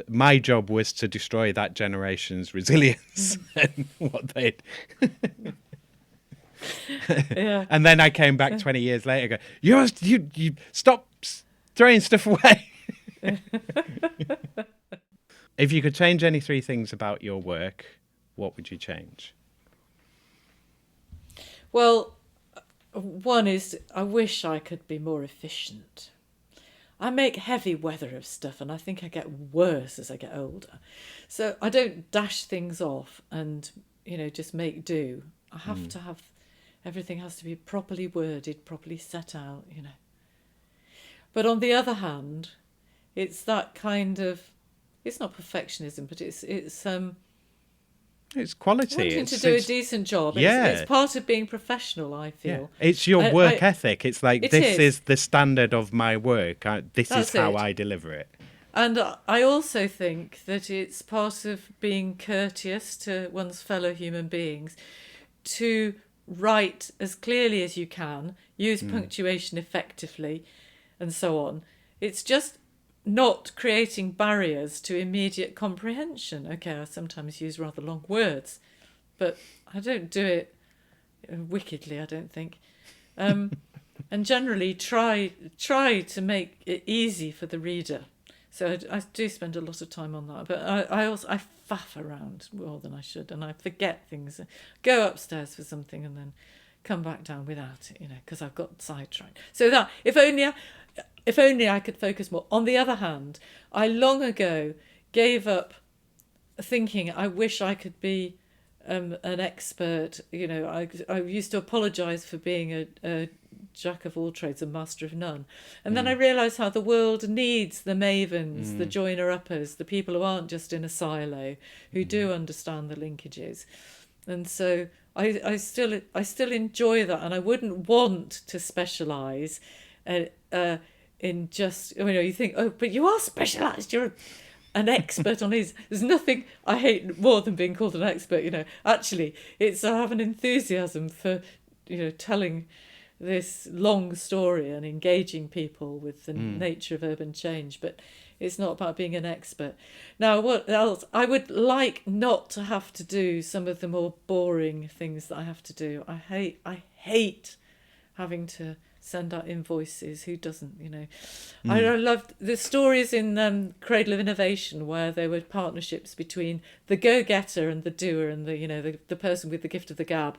My job was to destroy that generation's resilience and what they'd. Yeah. And then I came back 20 years later. You stop throwing stuff away. If you could change any 3 things about your work, what would you change? Well, one is I wish I could be more efficient. I make heavy weather of stuff, and I think I get worse as I get older. So I don't dash things off and, just make do. I have to have, everything has to be properly worded, properly set out, But on the other hand, it's that kind of, it's not perfectionism, but it's quality. Wanting to do a decent job. Yeah. It's part of being professional, I feel. Yeah. It's your work ethic. It's like, this is the standard of my work. This is how I deliver it. And I also think that it's part of being courteous to one's fellow human beings to write as clearly as you can, use punctuation effectively, and so on. It's just not creating barriers to immediate comprehension. Okay, I sometimes use rather long words, but I don't do it wickedly, I don't think. And generally try to make it easy for the reader. So I do spend a lot of time on that, but I faff around more than I should, and I forget things. Go upstairs for something and then come back down without it, because I've got sidetracked. So that if only I could focus more. On the other hand, I long ago gave up thinking I wish I could be an expert. I used to apologise for being a jack of all trades, a master of none. And then I realised how the world needs the mavens, the joiner-uppers, the people who aren't just in a silo, who do understand the linkages. And so I still enjoy that, and I wouldn't want to specialise in just, you think, oh, but you are specialised, you're an expert on these. There's nothing I hate more than being called an expert, Actually, it's I have an enthusiasm for, telling this long story and engaging people with the nature of urban change, but it's not about being an expert. Now, what else? I would like not to have to do some of the more boring things that I have to do. I hate having to send out invoices. Who doesn't, I loved the stories in Cradle of Innovation where there were partnerships between the go-getter and the doer and the person with the gift of the gab.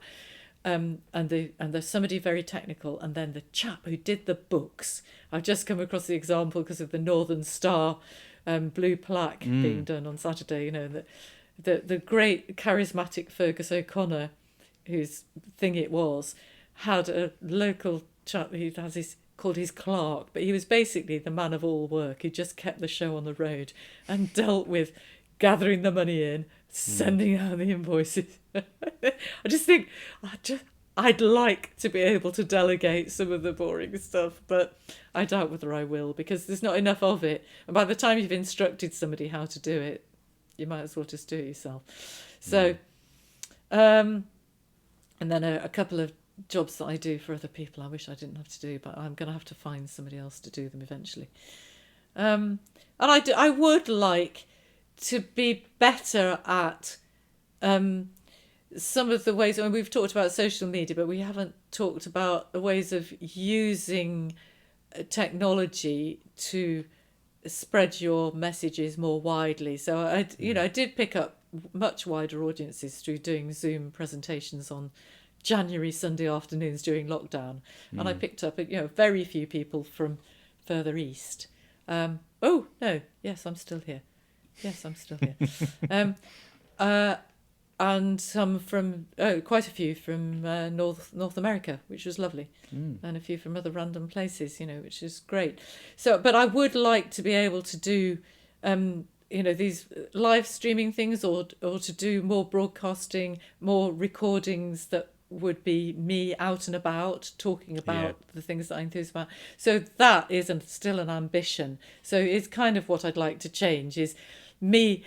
And there's somebody very technical, and then the chap who did the books. I've just come across the example because of the Northern Star blue plaque being done on Saturday. The great charismatic Fergus O'Connor, whose thing it was, had a local chap who called his clerk, but he was basically the man of all work. He just kept the show on the road and dealt with gathering the money in, sending out the invoices. I just think I'd like to be able to delegate some of the boring stuff, but I doubt whether I will, because there's not enough of it. And by the time you've instructed somebody how to do it, you might as well just do it yourself. So, and then a couple of jobs that I do for other people I wish I didn't have to do, but I'm going to have to find somebody else to do them eventually. And I would like to be better at some of the ways. We've talked about social media, but we haven't talked about the ways of using technology to spread your messages more widely. So I did pick up much wider audiences through doing Zoom presentations on January Sunday afternoons during lockdown, and I picked up very few people from further east. Oh no, yes, I'm still here. Yes, I'm still here. And some from quite a few from North America, which was lovely, and a few from other random places, which is great. So, but I would like to be able to do, these live streaming things, or to do more broadcasting, more recordings that would be me out and about talking about the things that I enthuse about. So that is still an ambition. So it's kind of what I'd like to change, is me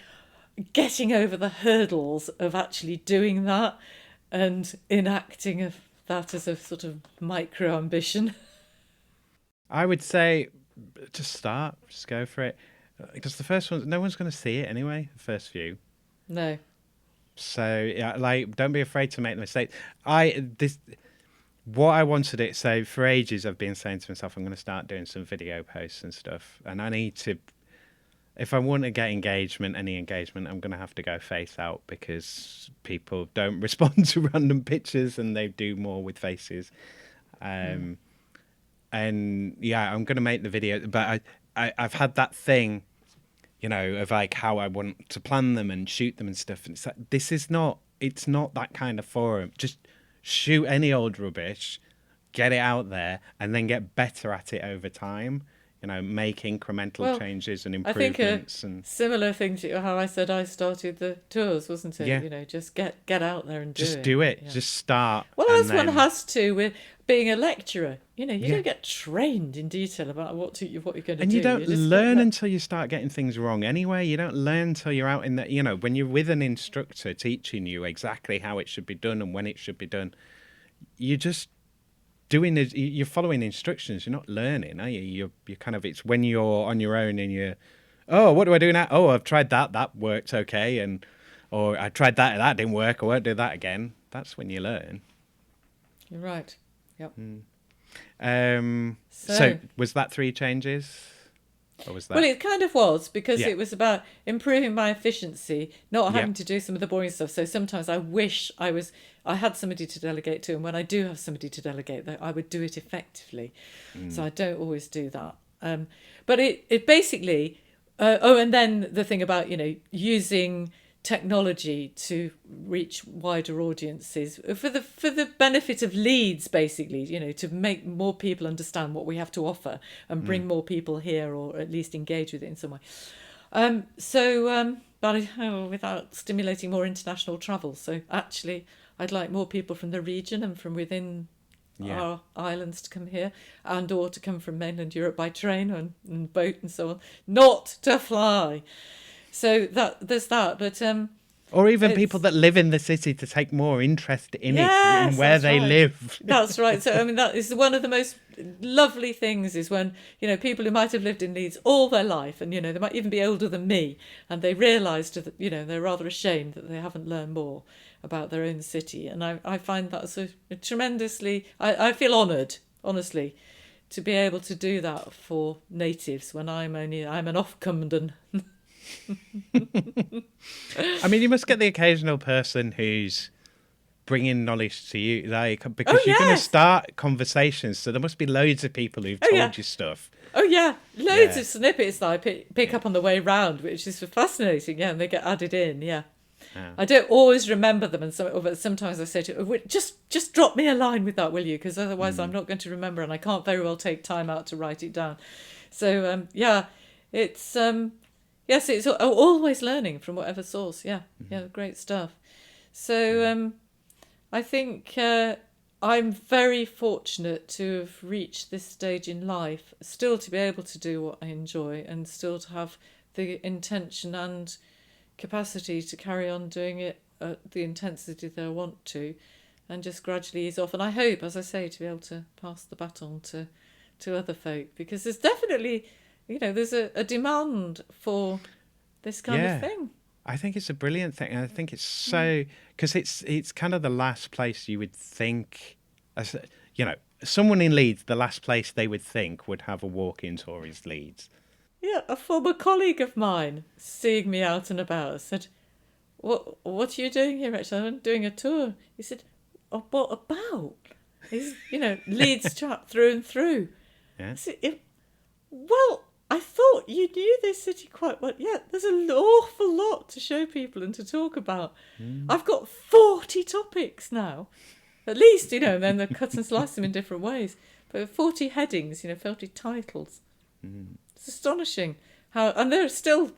getting over the hurdles of actually doing that and enacting that as a sort of micro ambition. I would say just go for it. Because the first one, no one's going to see it anyway, the first few. No. So, don't be afraid to make the mistake. What I wanted it, so for ages I've been saying to myself, I'm going to start doing some video posts and stuff. And I need to, if I want to get any engagement, I'm going to have to go face out, because people don't respond to random pictures and they do more with faces. And I'm going to make the video, but I've had that thing, of like how I want to plan them and shoot them and stuff. And it's like, it's not that kind of forum. Just shoot any old rubbish, get it out there, and then get better at it over time. Make incremental changes and improvements. I think similar thing to how I said I started the tours, wasn't it? Yeah. Just get out there and just do it. Yeah. Just start. Well, as one has to with being a lecturer. You don't get trained in detail about what you're going to do. And you don't learn until you start getting things wrong anyway. You don't learn until you're out in the, when you're with an instructor teaching you exactly how it should be done and when it should be done. You just you're following instructions. You're not learning, are you? You're kind of, it's when you're on your own and you're, what do I do now? Oh, I've tried that worked okay, or I tried that didn't work, I won't do that again. That's when you learn. You're right. Yep. So was that 3 changes? Or was that... Well, it kind of was, because it was about improving my efficiency, not having to do some of the boring stuff. So sometimes I wish I had somebody to delegate to, and when I do have somebody to delegate, I would do it effectively. So I don't always do that. But it basically, and then the thing about, using technology to reach wider audiences for the benefit of Leeds, basically, to make more people understand what we have to offer and bring more people here, or at least engage with it in some way. But without stimulating more international travel. So actually, I'd like more people from the region and from within our islands to come here, or to come from mainland Europe by train and boat and so on, not to fly. So there's that, but or even people that live in the city to take more interest in it and where they live. That's right. So that is one of the most lovely things, is when people who might have lived in Leeds all their life, and they might even be older than me, and they realised that they're rather ashamed that they haven't learned more about their own city. And I find that so tremendously. I feel honoured, honestly, to be able to do that for natives when I'm an off-Cumden. I mean, you must get the occasional person who's bringing knowledge to you, because you're going to start conversations. So there must be loads of people who've told you stuff. Oh yeah, loads of snippets that I pick up on the way round, which is fascinating. Yeah, and they get added in. Yeah. I don't always remember them, but sometimes I say to just drop me a line with that, will you? Because otherwise I'm not going to remember, and I can't very well take time out to write it down. So it's yes, it's always learning from whatever source. Yeah, great stuff. So I think I'm very fortunate to have reached this stage in life, still to be able to do what I enjoy, and still to have the intention and capacity to carry on doing it at the intensity that I want to, and just gradually ease off. And I hope, as I say, to be able to pass the baton to other folk, because there's definitely, there's a demand for this kind of thing. I think it's a brilliant thing. I think it's so, because it's kind of the last place you would think, someone in Leeds, the last place they would think would have a walking tour is Leeds. Yeah, a former colleague of mine, seeing me out and about, said, What are you doing here, Rachel? I'm doing a tour. He said, oh, what about? He's, Leeds chap through and through. Yeah. I said, well, I thought you knew this city quite well. Yeah, there's an awful lot to show people and to talk about. I've got 40 topics now, at least, and then they cut and slice them in different ways. But 40 headings, 40 titles. It's astonishing how, and there are still,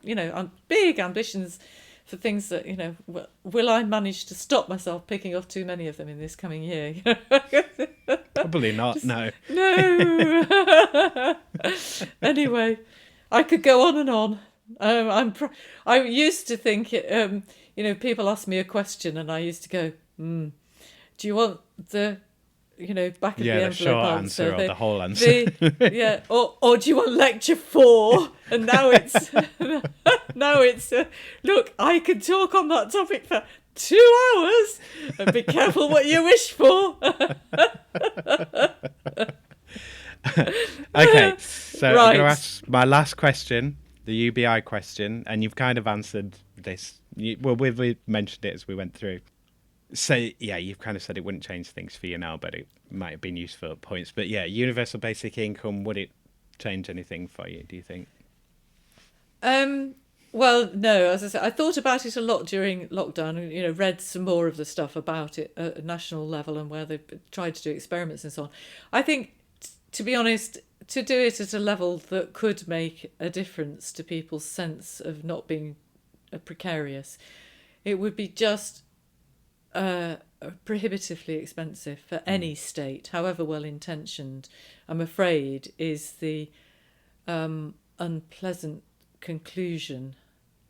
big ambitions for things that, will I manage to stop myself picking off too many of them in this coming year? Probably not, no. No. Anyway, I could go on and on. I used to think, people ask me a question and I used to go, do you want the, back of the envelope the short answer or the whole answer. Or do you want lecture 4? And now it's look, I can talk on that topic for 2 hours, and be careful what you wish for. Okay, so right. I'm going to ask my last question, the UBI question, and you've kind of answered this. We mentioned it as we went through. So, yeah, you've kind of said it wouldn't change things for you now, but it might have been useful at points. But, yeah, universal basic income, would it change anything for you, do you think? Well, no, as I said, I thought about it a lot during lockdown, read some more of the stuff about it at a national level and where they've tried to do experiments and so on. I think, to be honest, to do it at a level that could make a difference to people's sense of not being precarious, it would be just prohibitively expensive for any state, however well intentioned, I'm afraid, is the unpleasant conclusion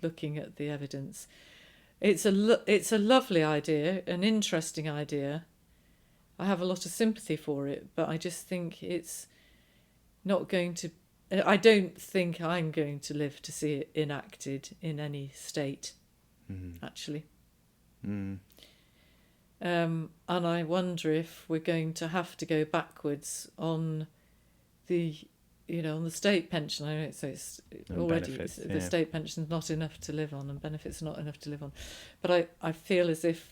looking at the evidence. It's a lovely idea, an interesting idea. I have a lot of sympathy for it, but I just think it's not going to, I don't think I'm going to live to see it enacted in any state, actually. And I wonder if we're going to have to go backwards on the, on the state pension. I know it's already benefits, the state pension's not enough to live on, and benefits are not enough to live on. But I feel as if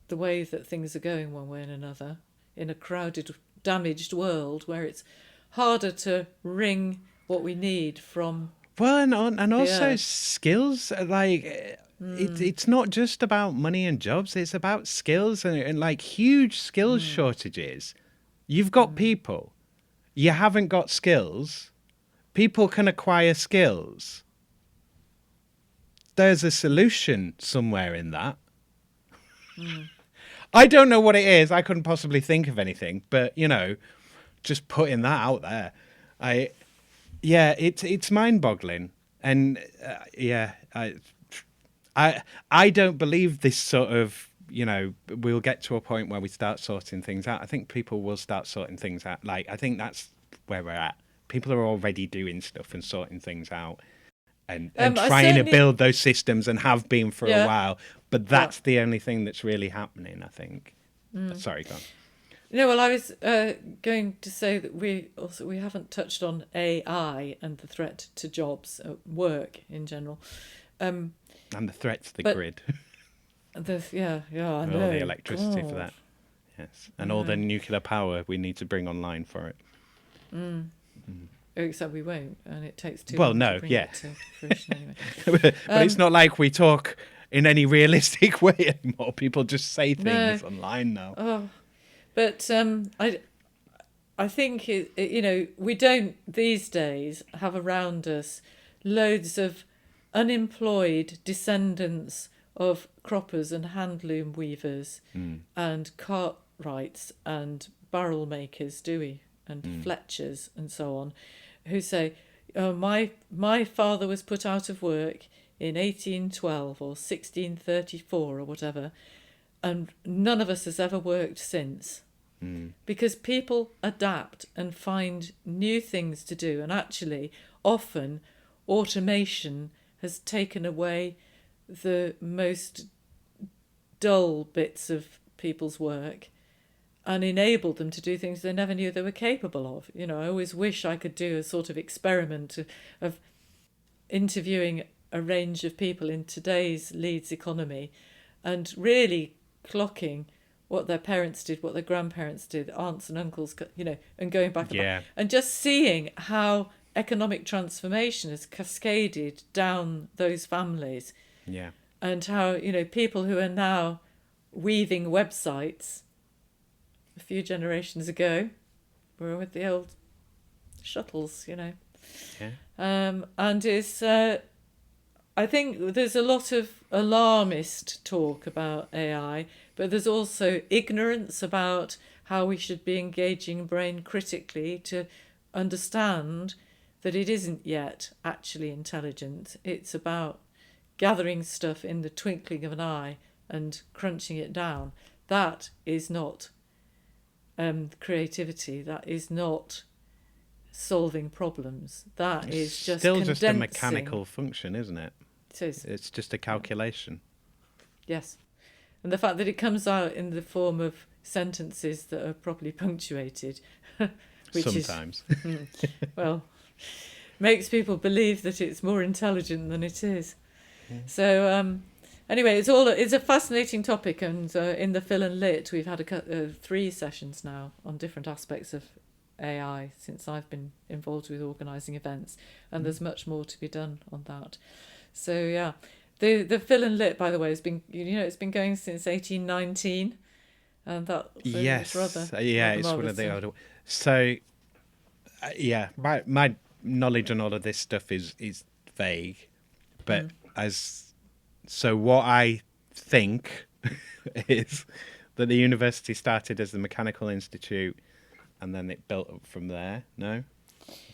the way that things are going one way and another, in a crowded, damaged world where it's harder to wring what we need from. Well, and also skills, like it's not just about money and jobs, it's about skills and like huge skills shortages. You've got people, you haven't got skills, people can acquire skills. There's a solution somewhere in that. I don't know what it is, I couldn't possibly think of anything, but just putting that out there, it's mind-boggling, and I don't believe this sort of we'll get to a point where we start sorting things out. I think people will start sorting things out. Like, I think that's where we're at. People are already doing stuff and sorting things out, and trying to build those systems, and have been for a while. But that's the only thing that's really happening, I think. Sorry, go on. No, well, I was going to say that we haven't touched on AI and the threat to jobs, work in general, and the threat to the grid. I know. All the electricity for that, yes, and all the nuclear power we need to bring online for it. Except we won't, and it takes too long to bring it to fruition anyway. But it's not like we talk in any realistic way anymore. People just say things online now. Oh. But I think, we don't these days have around us loads of unemployed descendants of croppers and handloom weavers and cartwrights and barrel makers, do we? And Fletchers and so on, who say, my father was put out of work in 1812 or 1634 or whatever, and none of us has ever worked since. Because people adapt and find new things to do, and actually often automation has taken away the most dull bits of people's work, and enabled them to do things they never knew they were capable of. You know, I always wish I could do a sort of experiment of interviewing a range of people in today's Leeds economy and really clocking what their parents did, what their grandparents did, aunts and uncles, you know, and going back and just seeing how economic transformation has cascaded down those families. Yeah. And how, you know, people who are now weaving websites a few generations ago were with the old shuttles, you know. Yeah. And it's, I think there's a lot of alarmist talk about AI, but there's also ignorance about how we should be engaging brain critically to understand that it isn't yet actually intelligent. It's about gathering stuff in the twinkling of an eye and crunching it down. That is not creativity. That is not solving problems. That is just still condensing. Just a mechanical function, isn't it? It is. It's just a calculation. Yes. And the fact that it comes out in the form of sentences that are properly punctuated, which sometimes well, makes people believe that it's more intelligent than it is. So anyway, it's a fascinating topic, and in the Phil and Lit we've had 3 sessions now on different aspects of AI since I've been involved with organising events, and there's much more to be done on that. So yeah, the Phil and Lit, by the way, has been, you know, it's been going since 1819, and that yes, rather it's one of the older. So yeah, my knowledge on all of this stuff is vague, but so what I think is that the university started as the Mechanical Institute, and then it built up from there. No,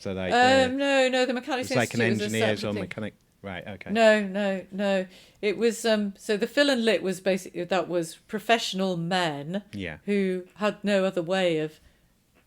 so like no, the Mechanics Institute, it's like an engineers or thing. mechanic. Right. Okay. No. It was so the Phil and Lit was basically, that was professional men who had no other way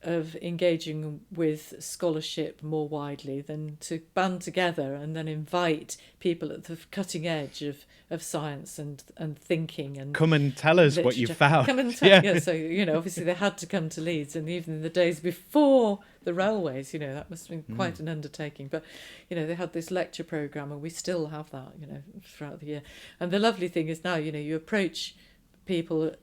of engaging with scholarship more widely than to band together and then invite people at the cutting edge of science and thinking and come and tell us literature. What you found. Come and tell, yeah. So, you know, obviously they had to come to Leeds, and even in the days before the railways, you know, that must have been quite an undertaking. But, you know, they had this lecture programme, and we still have that, you know, throughout the year. And the lovely thing is now, you know, you approach people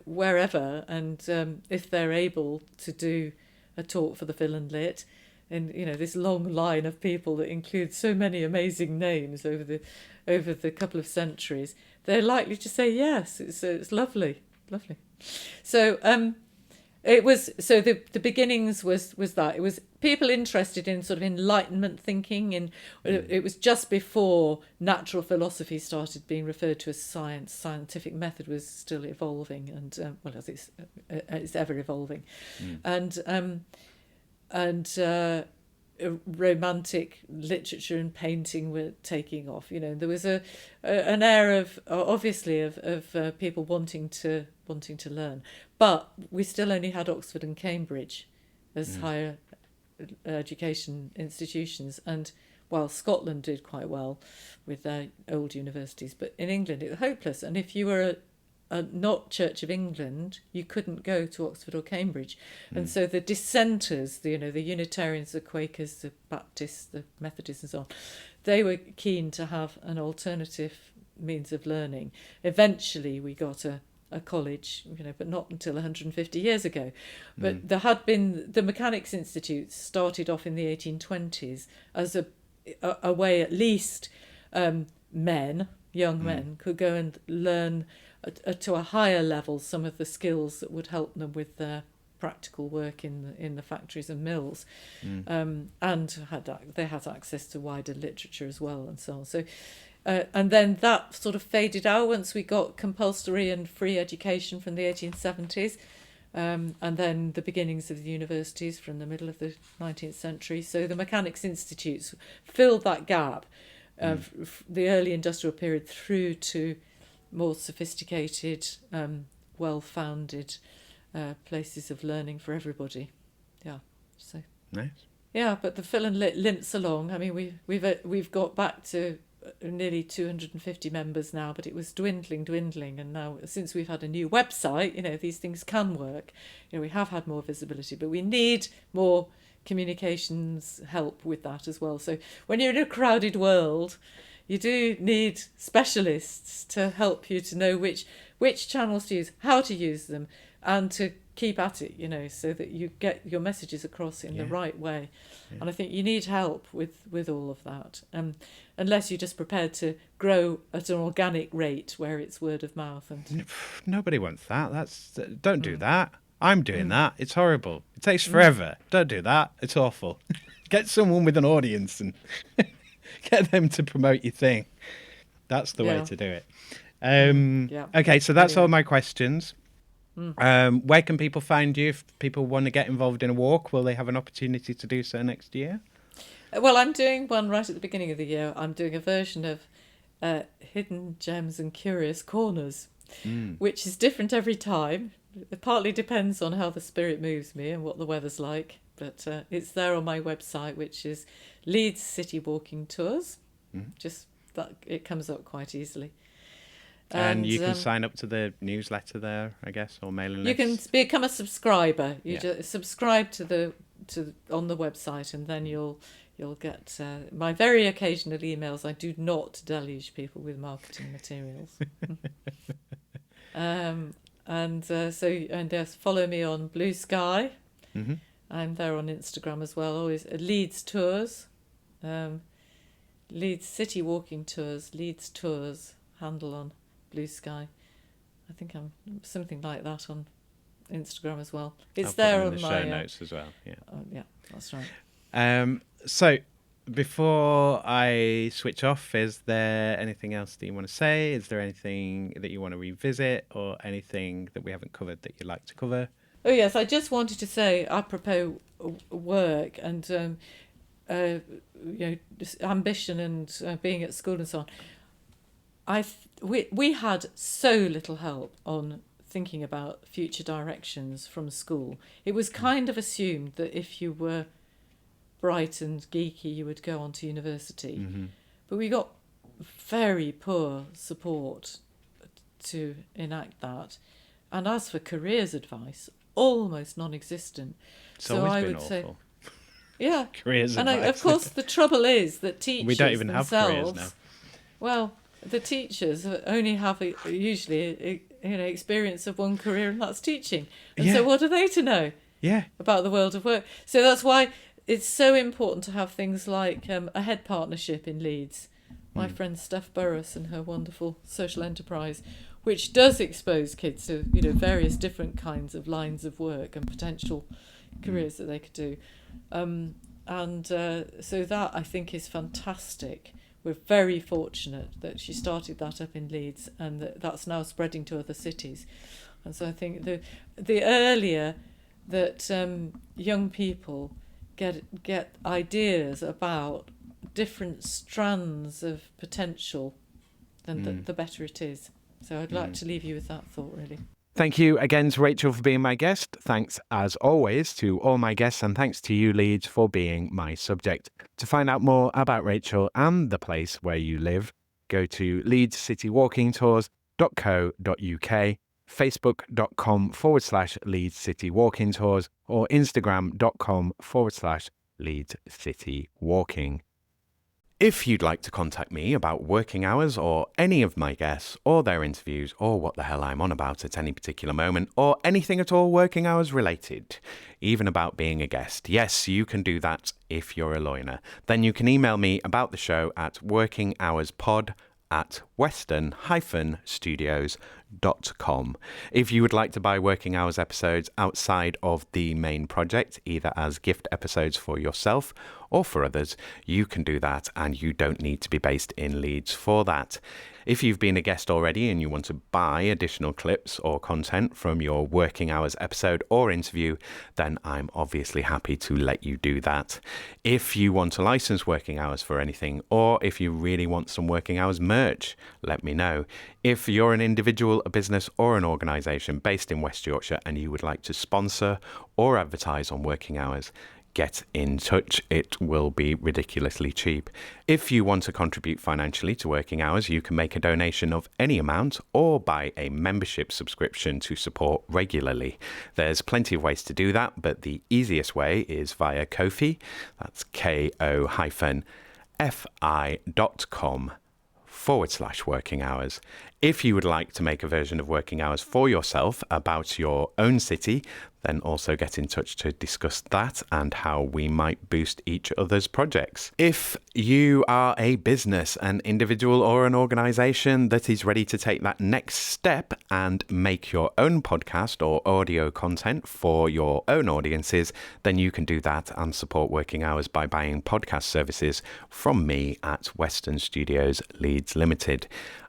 wherever, and if they're able to do a talk for the Phil and Lit, and you know, this long line of people that includes so many amazing names over the couple of centuries, they're likely to say yes. It's lovely. So the beginnings was that it was people interested in sort of Enlightenment thinking, and it was just before natural philosophy started being referred to as science. Scientific method was still evolving, and well, as it's ever evolving, and romantic literature and painting were taking off. You know, there was an air of obviously of people wanting to learn, but we still only had Oxford and Cambridge as higher education institutions, and while Scotland did quite well with their old universities, but in England it was hopeless. And if you were a not Church of England, you couldn't go to Oxford or Cambridge. And so the dissenters, the Unitarians, the Quakers, the Baptists, the Methodists and so on, they were keen to have an alternative means of learning. Eventually we got a college, you know, but not until 150 years ago. But there had been, the Mechanics Institute started off in the 1820s as a way, at least young men could go and learn to a higher level some of the skills that would help them with their practical work in the factories and mills, and they had access to wider literature as well, and so on. So, and then that sort of faded out once we got compulsory and free education from the 1870s, and then the beginnings of the universities from the middle of the 19th century. So the Mechanics Institutes filled that gap of the early industrial period through to more sophisticated, well-founded places of learning for everybody. Yeah, so nice. Yeah, but the Phil and Lit limps along. I mean, we've got back to nearly 250 members now, but it was dwindling. And now, since we've had a new website, these things can work. We have had more visibility, but we need more communications help with that as well. So when you're in a crowded world, you do need specialists to help you to know which channels to use, how to use them, and to keep at it, so that you get your messages across in the right way. Yeah. And I think you need help with all of that, unless you're just prepared to grow at an organic rate where it's word of mouth. And nobody wants that. Don't do that. I'm doing that. It's horrible. It takes forever. Don't do that. It's awful. Get someone with an audience and get them to promote your thing. That's the way to do it. Okay, so that's all my questions. Where can people find you if people want to get involved in a walk? Will they have an opportunity to do so next year? Well, I'm doing one right at the beginning of the year. I'm doing a version of Hidden Gems and Curious Corners, which is different every time. It partly depends on how the spirit moves me and what the weather's like. But it's there on my website, which is Leeds City Walking Tours. Just that, it comes up quite easily. And you can sign up to the newsletter there, I guess, or mailing list. You can become a subscriber. You just subscribe to on the website, and then you'll get my very occasional emails. I do not deluge people with marketing materials. Yes, follow me on Blue Sky. I'm there on Instagram as well. Always Leeds Tours, Leeds City Walking Tours, Leeds Tours handle on Blue Sky. I think I'm something like that on Instagram as well. It's there on the my show notes as well. Yeah. Yeah, that's right. So before I switch off, is there anything else that you want to say? Is there anything that you want to revisit, or anything that we haven't covered that you'd like to cover? Oh yes, I just wanted to say, apropos work and ambition and being at school and so on. We had so little help on thinking about future directions from school. It was kind of assumed that if you were bright and geeky, you would go on to university. But we got very poor support to enact that. And as for careers advice, almost non-existent. So I would say, yeah, careers and advice. Of course, the trouble is that teachers we don't even themselves, have careers now. Well, the teachers only have usually experience of one career, and that's teaching. And so what are they to know about the world of work? So that's why it's so important to have things like a head partnership in Leeds. My friend Steph Burris and her wonderful social enterprise, which does expose kids to various different kinds of lines of work and potential careers that they could do. So that, I think, is fantastic. We're very fortunate that she started that up in Leeds, and that's now spreading to other cities. And so I think the earlier that young people get ideas about different strands of potential, then the better it is. So I'd like to leave you with that thought, really. Thank you again to Rachel for being my guest. Thanks, as always, to all my guests, and thanks to you, Leeds, for being my subject. To find out more about Rachel and the place where you live, go to leedscitywalkingtours.co.uk, facebook.com/Leeds City Walking Tours, or instagram.com/Leeds City Walking. If you'd like to contact me about working hours or any of my guests or their interviews or what the hell I'm on about at any particular moment or anything at all working hours related, even about being a guest, yes, you can do that if you're a lawyer. Then you can email me about the show at workinghourspod@western-studios.com. If you would like to buy Working Hours episodes outside of the main project, either as gift episodes for yourself or for others, you can do that, and you don't need to be based in Leeds for that. If you've been a guest already and you want to buy additional clips or content from your Working Hours episode or interview, then I'm obviously happy to let you do that. If you want to license Working Hours for anything, or if you really want some Working Hours merch, let me know. If you're an individual, a business or an organisation based in West Yorkshire and you would like to sponsor or advertise on Working Hours, get in touch. It will be ridiculously cheap. If you want to contribute financially to Working Hours, you can make a donation of any amount or buy a membership subscription to support regularly. There's plenty of ways to do that, but the easiest way is via Ko-fi. That's ko-fi.com/working hours. If you would like to make a version of Working Hours for yourself about your own city, then also get in touch to discuss that and how we might boost each other's projects. If you are a business, an individual or an organisation that is ready to take that next step and make your own podcast or audio content for your own audiences, then you can do that and support Working Hours by buying podcast services from me at Western Studios Leeds Limited.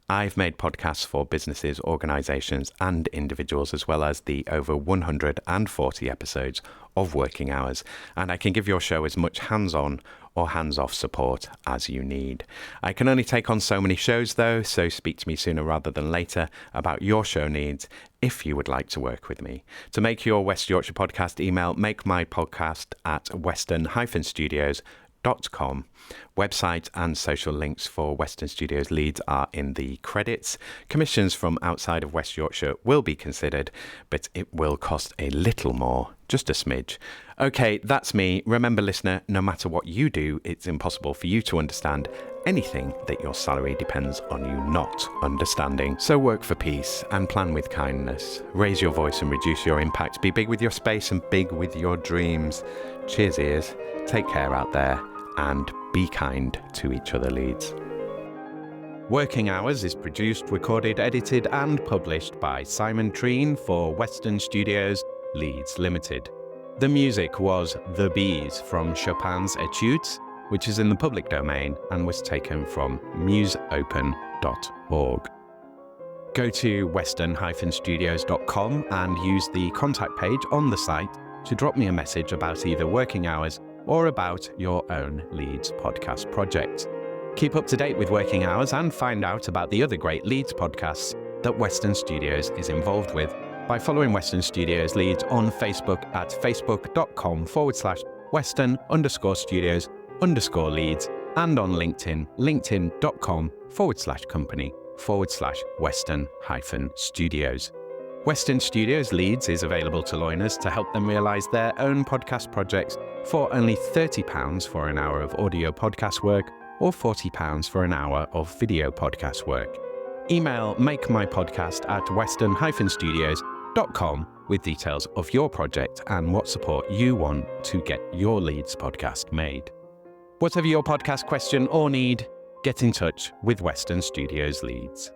I've made podcasts for businesses, organisations and individuals, as well as the over 140 episodes of Working Hours, and I can give your show as much hands-on or hands-off support as you need. I can only take on so many shows though, so speak to me sooner rather than later about your show needs if you would like to work with me. To make your West Yorkshire podcast, email makemypodcast at western-studios.com. Website and social links for Western Studios Leeds are in the credits. Commissions from outside of West Yorkshire will be considered, but it will cost a little more, just a smidge. Okay, that's me. Remember, listener, no matter what you do, it's impossible for you to understand anything that your salary depends on you not understanding. So work for peace and plan with kindness. Raise your voice and reduce your impact. Be big with your space and big with your dreams. Cheers, ears. Take care out there. And be kind to each other, Leeds. Working Hours is produced, recorded, edited and published by Simon Treen for Western Studios Leeds Limited. The music was The Bees from Chopin's Etudes, which is in the public domain and was taken from museopen.org. Go to western-studios.com and use the contact page on the site to drop me a message about either Working Hours or about your own Leeds podcast project. Keep up to date with Working Hours and find out about the other great Leeds podcasts that Western Studios is involved with by following Western Studios Leeds on Facebook at facebook.com/western_studios_Leeds and on LinkedIn, linkedin.com/company/Western-Studios. Western Studios Leeds is available to loaners to help them realise their own podcast projects for only £30 for an hour of audio podcast work or £40 for an hour of video podcast work. Email makemypodcast at western-studios.com with details of your project and what support you want to get your Leeds podcast made. Whatever your podcast question or need, get in touch with Western Studios Leeds.